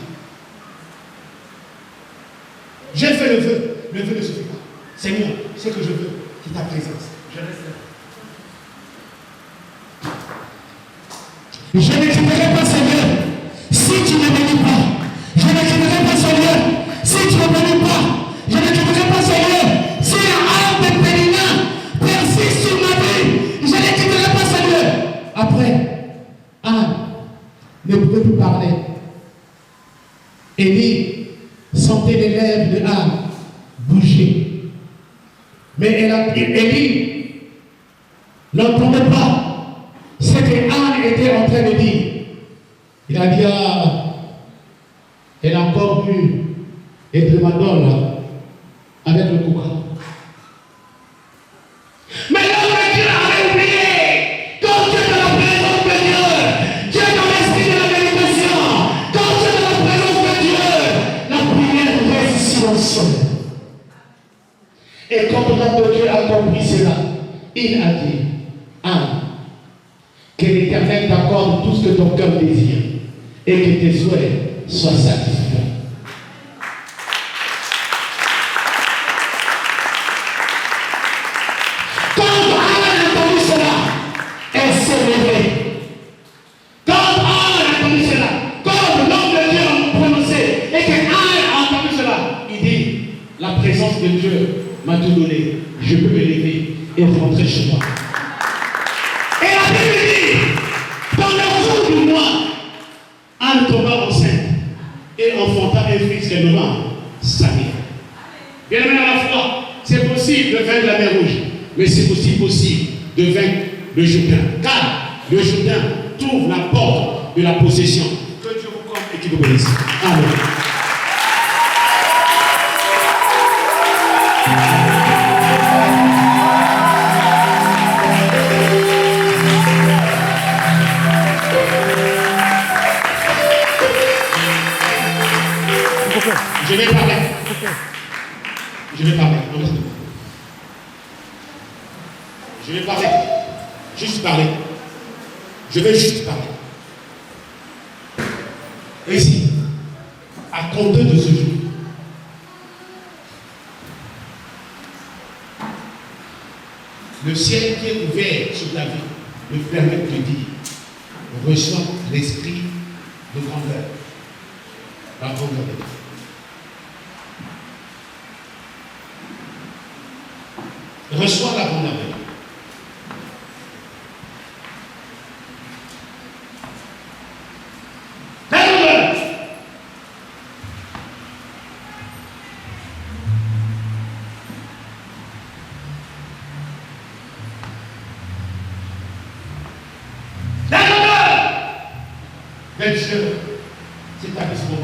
J'ai fait le vœu ne suffit pas. Seigneur, ce que je veux, c'est ta présence. Je reste là. Je ne quitterai pas Seigneur si tu ne bénis pas. Je ne quitterai pas Seigneur si tu ne bénis pas. Je ne quitterai pas Seigneur si la âme de Pénina persiste sur ma vie. Je ne quitterai pas Seigneur. Après, Anne ne pouvait plus parler. Élie sentait les lèvres de Anne bouger. Mais Élie n'entendait pas ce que Anne était en train de dire. Il a dit, elle a encore bu et de Madonna avec le coca. Mais l'homme de Dieu avait oublié. Quand tu es dans la présence de Dieu, tu es dans l'esprit de la méditation. Quand tu es dans la présence de Dieu, la prière reste silencieuse. Et quand l'homme de Dieu a compris cela, il a dit, que l'Éternel t'accorde tout ce que ton cœur désire et que tes souhaits soient satisfaits. Quand Anne a entendu cela, elle s'est levée. Quand Anne a entendu cela, quand l'homme de Dieu a prononcé et que Anne a entendu cela, il dit, la présence de Dieu m'a tout donné, je peux me lever et rentrer chez moi. Et la Bible dit, dans le jour du mois, Anne tomba enceinte et enfanta un fils qu'elle nomma Samuel. Bien aimé à la foi, c'est possible de vaincre la mer Rouge, mais c'est aussi possible de vaincre le Jourdain. Car le Jourdain trouve la porte de la possession. Que Dieu vous compte et qu'il vous bénisse. Amen. Je vais parler. Je vais parler. Je vais parler. Juste parler. Je vais juste parler. Et ici, à compter de ce jour, le ciel qui est ouvert sur ta vie me permet de te dire, reçois l'esprit de grandeur. La grandeur de Dieu. Reçois la grandeur de Dieu. Dieu, c'est ta mission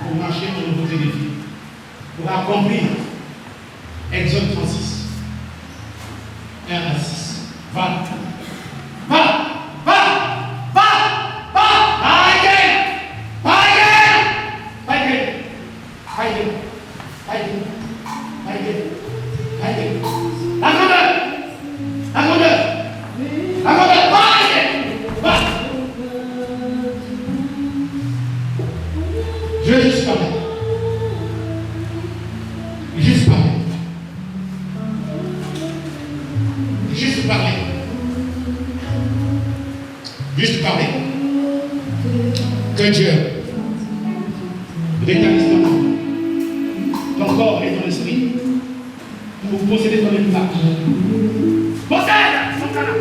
pour marcher dans nos nouveaux défis, pour accomplir Exode 36. 1 à 6. Va. Va. Va. Va. Va. Again. Again. Again. Again. Again. Again. Again. La grandeur. La grandeur. La grandeur. Va. Again. Va. Je vais juste parler. Juste parler. Juste parler. Juste parler. Que Dieu rétablisse ton corps et ton esprit pour posséder ton héritage. Possède son canal.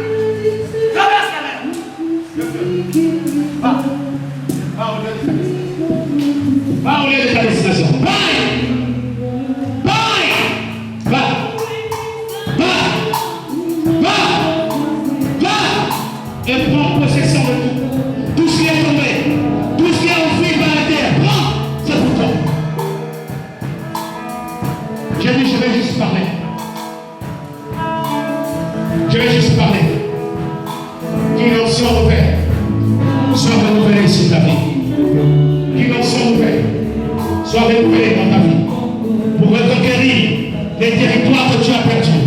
Traverse la mer. Va. Va au lieu de ta destination. Va au lieu de ta destination. Bye. Bye. Va. Va. Va. Va. Et prends possession de tout. Tout ce qui est tombé. Tout ce qui est enfoui par la terre. Prends. C'est pour toi. J'ai dit, je vais juste parler. Je vais juste parler. Qu'il en soit ouvert. Soit renouvelé sur ta vie. Qu'il en soit ouvert. Soit renouvelé dans ta vie. Pour reconquérir les territoires que tu as perdus.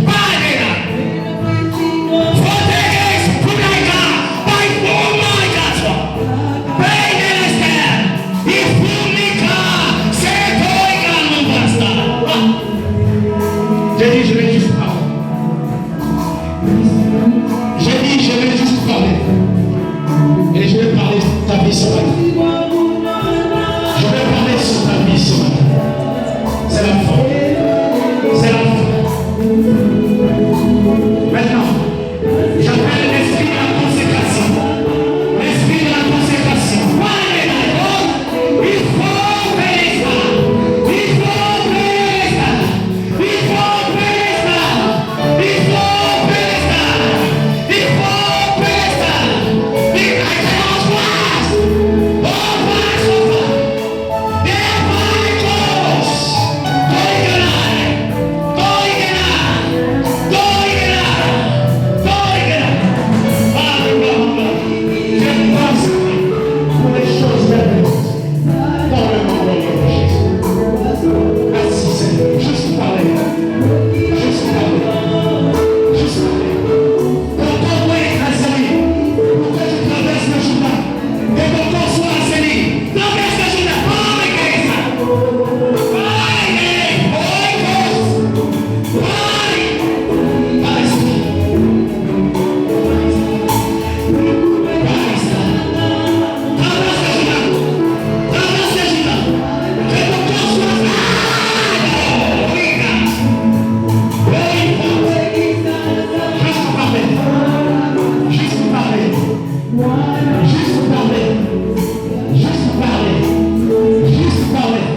J'ai dit, je vais juste parler. J'ai dit, je vais juste parler. Et je vais parler sur ta vie ce matin. Je vais parler sur ta vie ce matin. C'est la fin. C'est la fin. Maintenant, j'appelle l'esprit de la consécration. L'esprit de la consécration. Il faut payer ça. Il faut payer ça. Il faut payer ça. Il faut payer ça. Il faut payer ça. I cannot watch. Oh, my sofa. There my clothes. Pour les choses merveilleuses dans le nom de Jésus. Merci Seigneur. Juste parler. Juste parler. Juste parler. Ton corps est assailli. Pour que tu traverses le Jourdain. Et ton corps soit assailli. Traverse le Jourdain. Parle avec ça. Parle avec. Holy Ghost. Parle. Parle ça. Parle ça. Traverse le Jourdain. Traverse le Jourdain. Que ton corps soit assailli. Juste parler. Juste parler. Juste parler. Juste parler. Juste parler.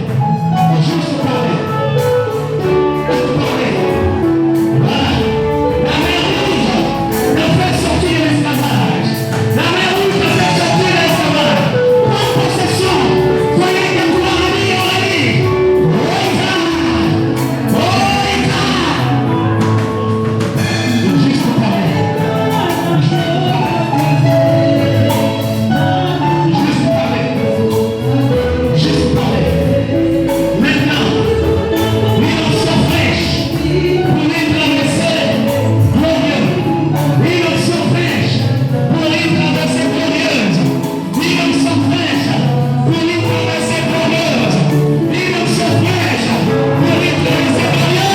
Juste parler. Juste parler. Voilà. La mer rouge te fait sortir de l'esclavage. La mer rouge te fait sortir de l'esclavage. Prends possession. Soyez de gloire à vie en la vie. Juste parler. Juste parler. Juste parler. Maintenant, il en se fraîche pour les traverser glorieux. Il en se fraîche pour les traverser glorieuse. Il en se fraîche pour les traverser glorieuse. Il en se fraîche pour les traverser glorieuse.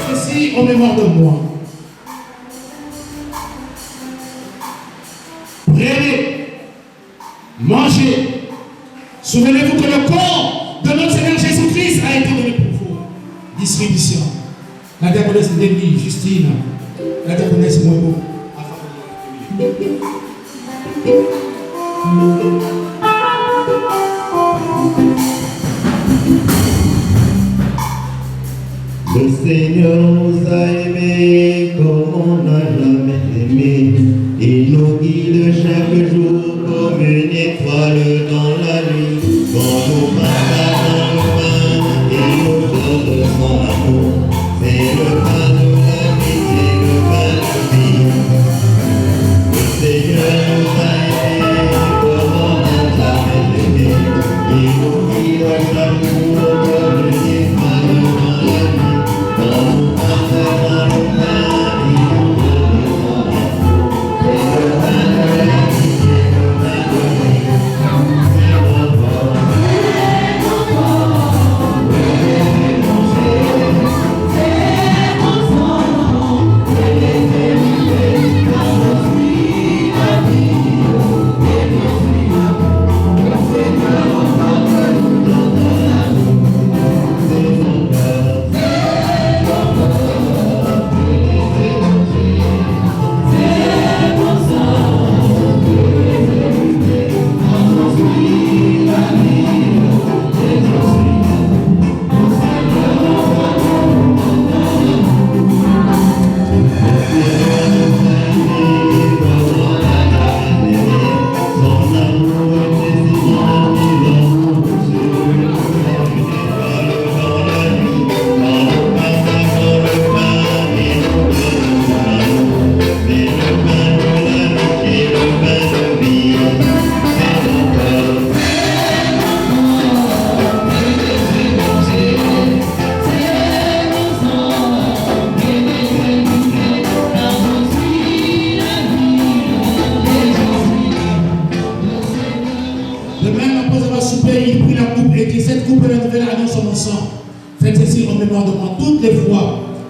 Ceci en mémoire de moi. Prenez, mangez. Souvenez-vous que le corps distribution. La diaconesse Nelly, Justine, la diaconesse Momo. Le Seigneur nous a aimés comme on n'a jamais aimé. Il nous guide chaque jour comme une étoile dans la nuit. Quand nous partageons le pain, il nous donne son amour. C'est le pain de la vie, c'est le pain de vie. Le Seigneur nous a aimés comme on n'a jamais aimé. Il nous guide chaque jour comme une étoile dans la nuit. Quand nous partageons le pain, il nous donne son amour. C'est le pain de la vie, c'est le pain de vie. C'est mon corps.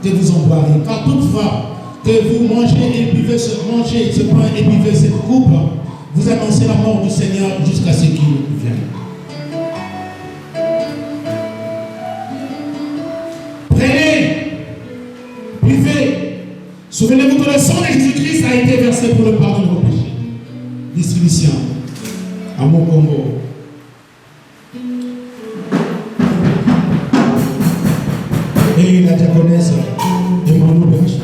Que vous en boirez. Car toutefois que vous mangez et buvez ce pain et buvez cette coupe, vous annoncez la mort du Seigneur jusqu'à ce qu'il vienne. Prenez, buvez. Souvenez-vous que le sang de Jésus-Christ a été versé pour le pardon de vos péchés. Distribution. À mon combo. Et la diaconesse de Manu Belge.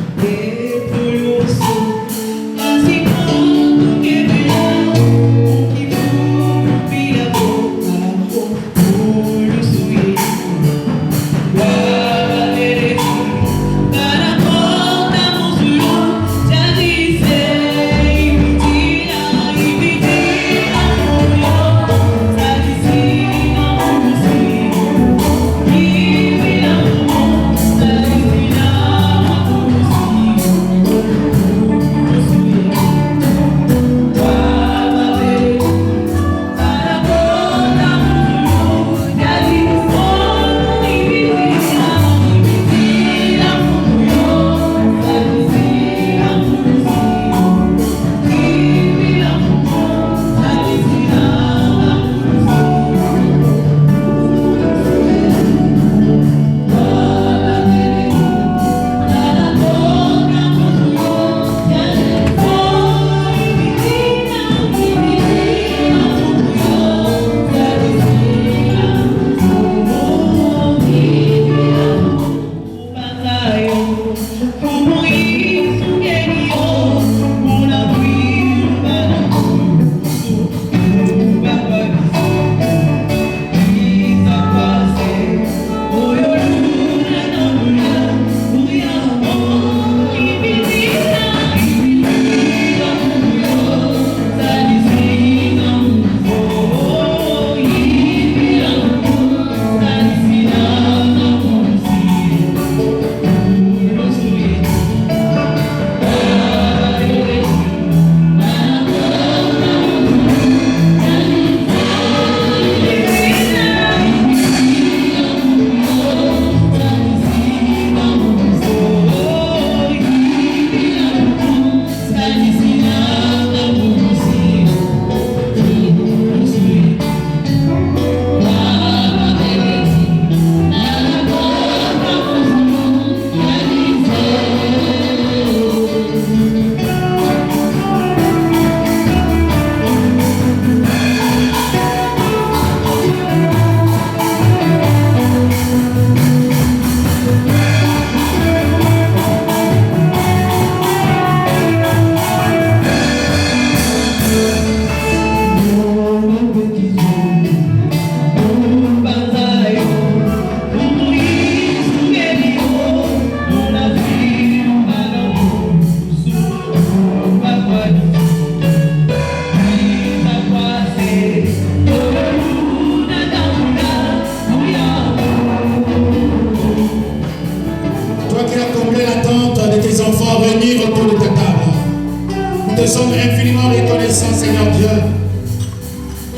te sommes infiniment reconnaissants, Seigneur Dieu.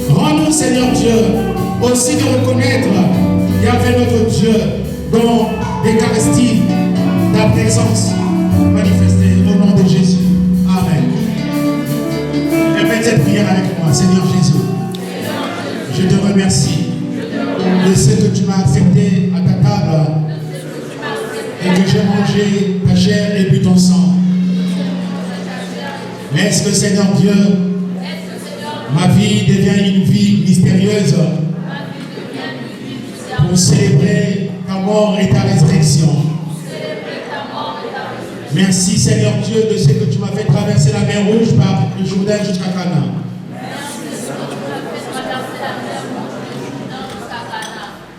Rends-nous, Seigneur Dieu, aussi de reconnaître, Yahvé notre Dieu, dans l'Eucharistie, ta présence manifestée au nom de Jésus. Amen. Répète cette prière avec moi, Seigneur Jésus. Je te remercie de ce que tu m'as accepté à ta table et que j'ai mangé ta chair et bu ton sang. Laisse que, Seigneur Dieu, ma vie devienne une vie mystérieuse pour célébrer ta mort et ta résurrection. Merci, Seigneur Dieu, de ce que tu m'as fait traverser la mer Rouge par le Jourdain jusqu'à Canaan.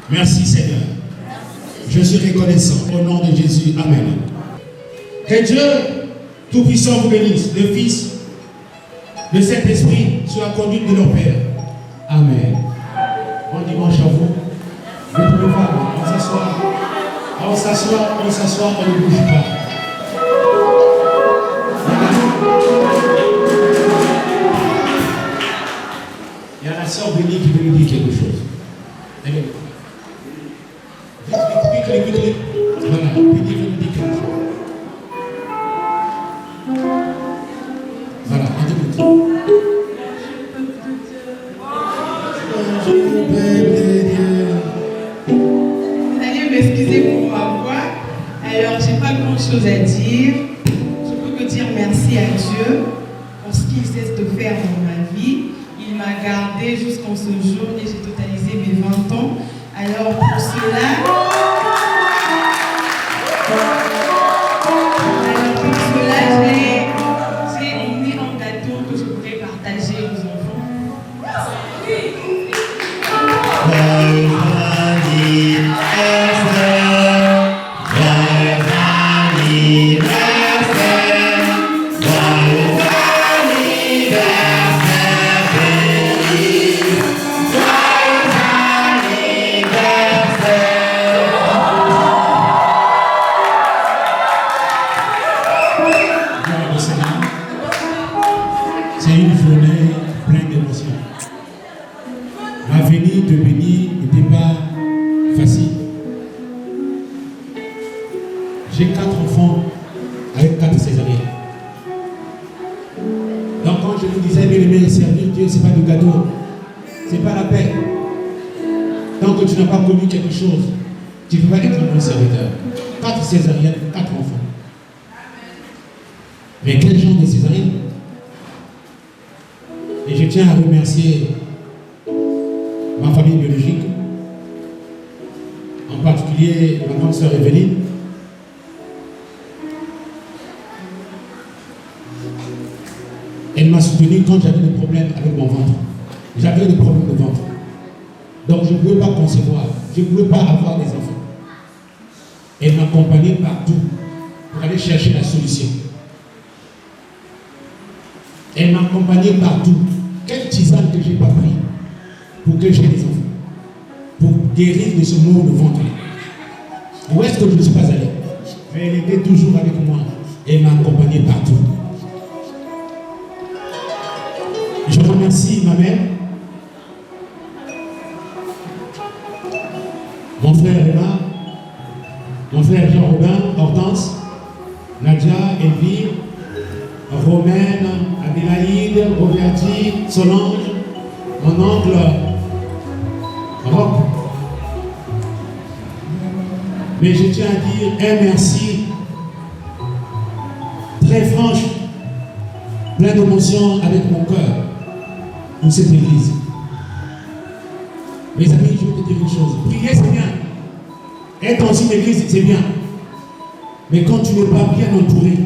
Merci, Seigneur. Je suis reconnaissant au nom de Jésus. Amen. Que Dieu Tout-Puissant vous bénisse, le Fils, le Saint-Esprit, sous la conduite de leur Père. Amen. Bon dimanche à vous. Vous pouvez voir, on s'assoit. On s'assoit, on ne bouge pas. Il y a la sœur Bénie qui veut lui dire quelque chose. Allez. Vite. Voilà, Bénie veut lui dire quelque chose. Voilà, on écoute. Vous allez m'excuser pour ma voix. Alors, j'ai pas grand chose à dire. Je peux que dire merci à Dieu pour ce qu'il cesse de faire dans ma vie. Il m'a gardé jusqu'en ce jour et j'ai totalisé mes 20 ans. Alors, pour cela, j'ai emmené un gâteau que je voudrais partager aux enfants. C'est une journée pleine d'émotions. La venue de Béni n'était pas facile. J'ai 4 enfants avec 4 césariennes. Donc quand je vous disais, bien aimé, servir Dieu, ce n'est pas du gâteau. Ce n'est pas la paix. Tant que tu n'as pas connu quelque chose, tu ne peux pas être un bon serviteur. 4 césariennes, 4 enfants. Mais quel genre de césarienne? Et je tiens à remercier ma famille biologique, en particulier ma grande sœur Evelyne. Elle m'a soutenu quand j'avais des problèmes avec mon ventre. J'avais des problèmes de ventre. Donc je ne pouvais pas concevoir, je ne pouvais pas avoir des enfants. Elle m'accompagnait partout pour aller chercher la solution. Elle m'accompagnait partout. Quelle tisane que je n'ai pas pris pour que j'ai des enfants, pour guérir de ce mot de ventre. Où est-ce que je ne suis pas allé? Mais elle était toujours avec moi. Elle m'a accompagné partout. Je remercie ma mère, mon frère Emma, mon frère Jean-Robin, Hortense, Nadia, Elvire, Romaine, Adélaïde, Roberti, Solange, mon oncle Rob. Mais je tiens à dire un merci très franche, plein d'émotions avec mon cœur pour cette église. Mes amis, je vais te dire une chose. Prier, c'est bien. Être dans une église, c'est bien. Mais quand tu n'es pas bien entouré,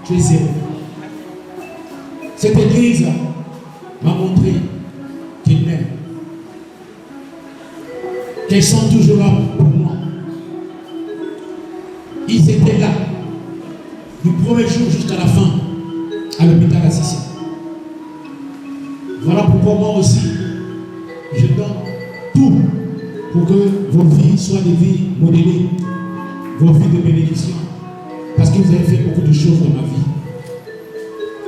tu es zéro. Cette église m'a montré qu'ils m'aiment. Qu'elles sont toujours là pour moi. Ils étaient là du premier jour jusqu'à la fin à l'hôpital Assisi. Voilà pourquoi moi aussi je donne tout pour que vos vies soient des vies modélées, vos vies de bénédiction, parce que vous avez fait beaucoup de choses dans ma vie.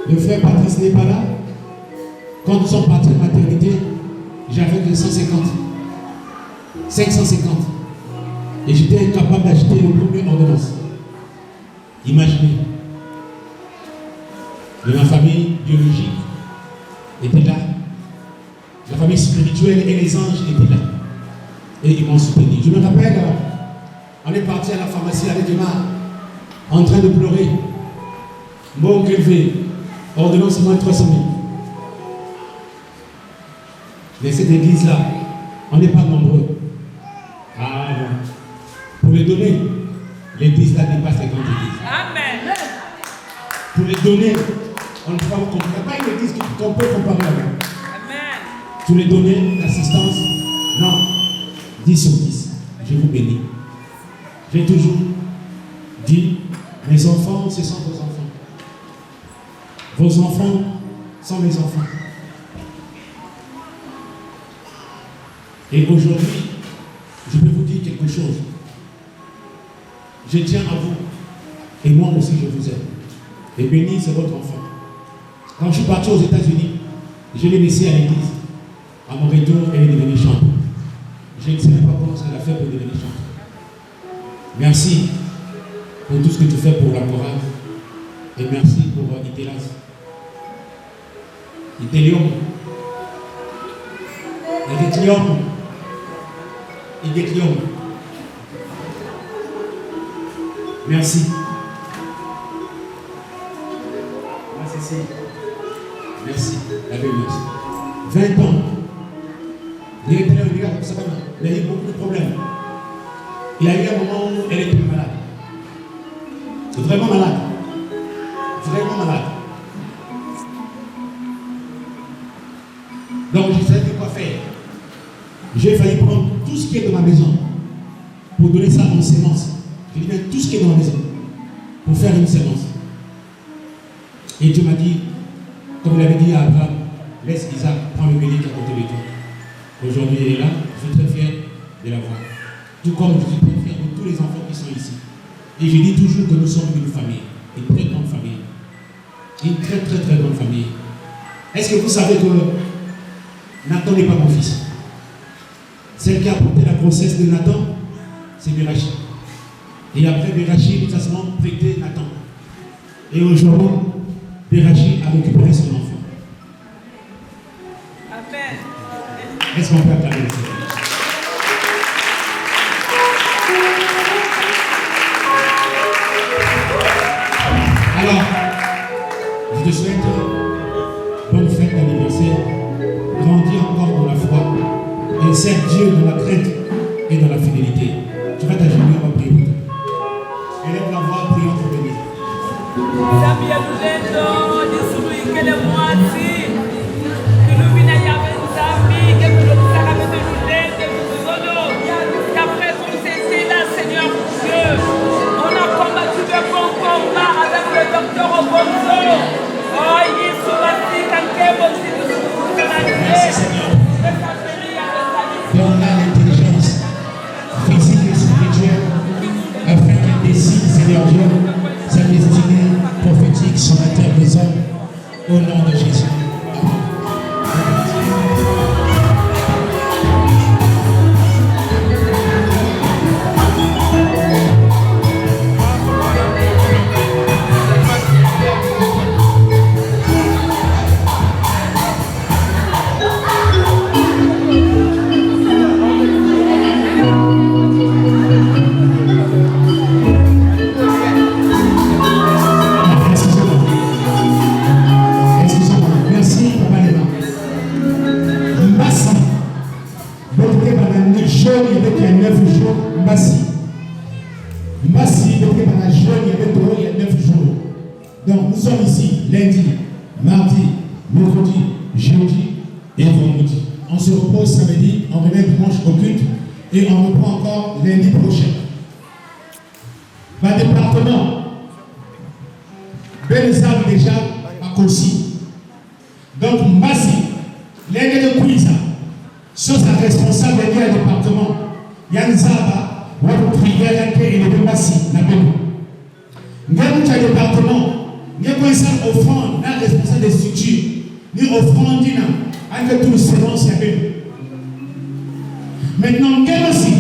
Le frère Patrice n'est pas là. Quand nous sommes partis de maternité, j'avais 250. 550. Et j'étais incapable d'acheter le premier ordonnance. Imaginez. De ma famille biologique était là. La famille spirituelle et les anges étaient là. Et ils m'ont soutenu. Je me rappelle, on est parti à la pharmacie avec Emma, en train de pleurer. Bon élevé, ordonnance moins 300 000. Mais cette église-là, on n'est pas nombreux. Ah non. Pour les donner, l'église-là dépasse les grandes églises. Amen. Pour les donner, on ne peut pas comparer. Il n'y a pas une église qu'on peut comparer avec. Amen. Pour les donner, l'assistance, non. 10 sur 10. Je vous bénis. J'ai toujours dit, mes enfants, ce sont vos enfants. Vos enfants sont mes enfants. Et aujourd'hui, je peux vous dire quelque chose. Je tiens à vous. Et moi aussi, je vous aime. Et béni, c'est votre enfant. Quand je suis parti aux États-Unis, je l'ai laissé à l'église. À mon retour, elle est devenue chanteuse. Je ne sais même pas comment ça l'a fait pour devenir chanteuse. Merci pour tout ce que tu fais pour la chorale. Et merci pour Itelas. Itelium. Igeklium. Merci. Merci. Merci. La belle merci. 20 ans. Il a eu beaucoup de problèmes. Il a eu un moment où elle était malade. Vraiment malade. Vraiment malade. Donc je savais quoi faire. J'ai failli prendre tout ce qui est dans ma maison pour donner ça en sémence. Je dis tout ce qui est dans ma maison pour faire une sémence. Et Dieu m'a dit, comme il avait dit à Abraham, laisse Isaac prendre le béni qui est à côté de toi. Aujourd'hui, elle est là, je suis très fier de la voir. Tout comme je suis très fier de tous les enfants qui sont ici. Et je dis toujours que nous sommes une famille, une très grande famille. Une très très très grande famille. Est-ce que vous savez que Nathan n'est pas mon fils? Celle qui a porté la grossesse de Nathan, c'est Bérachi. Et après Bérachi, nous avons prêté Nathan. Et aujourd'hui, Bérachi a récupéré son enfant. Amen. Est-ce qu'on peut acclamer le Seigneur? Alors, je te souhaite bonne fête d'anniversaire, grandis encore dans la foi et serre Dieu dans la crainte et dans la fidélité. Tu vas t'agenouiller, on va prier pour toi. Élève la voix, prions pour bénir. Seigneur Dieu, on a combattu de bon combat avec le docteur Ogonzo. Merci Seigneur. Donne-la l'intelligence physique et spirituelle afin qu'elle décide, Seigneur Dieu, sa destinée prophétique sur la terre des hommes au nom de Jésus. Donc nous sommes ici lundi, mardi, mercredi, jeudi et vendredi. On se repose samedi, on revient dimanche au culte et on reprend encore lundi prochain. Par département, Belzab déjà à Kossi. Donc Mbassi, l'année de Kouisa, sur sa responsable du département, Yann Zaba, votre prière et le Mbassi, la Bénou. Nous avons un département, Nous avons une offrande, nous responsable des structures. Nous offrande avec tout le silence avec nous. Maintenant, nous avons aussi,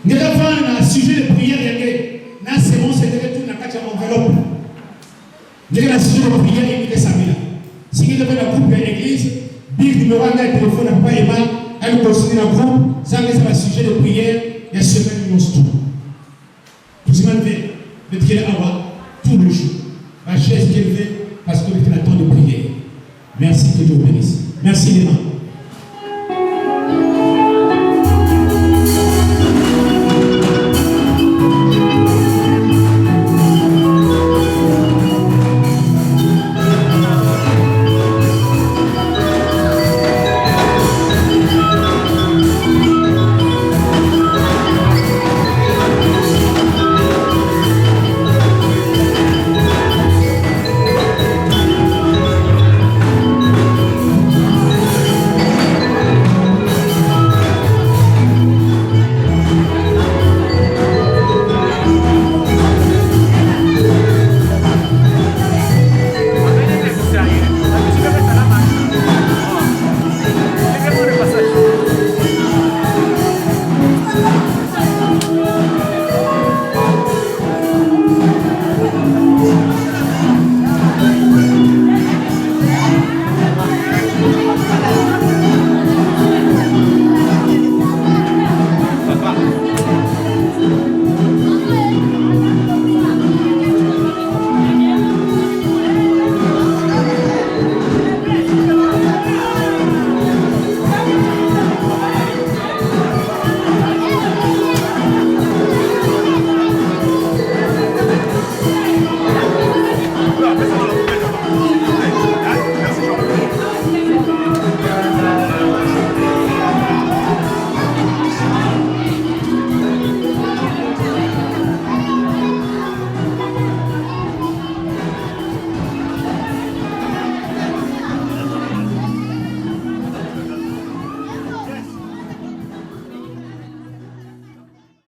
nous avons un sujet de prière, nous avons séance et tout dans la enveloppe. Nous avons un sujet de prière et nous avons si vous avez un groupe de l'église, big numéro 1 de téléphone n'a pas aimé, elle continue dans le groupe, ça c'est un sujet de prière, il y a semaine nous tout. Vous imaginez, le prière avoir tout le jour. Ma chaise qui est levée parce que nous avons le temps de prier. Merci que Dieu vous bénisse. Merci les mains.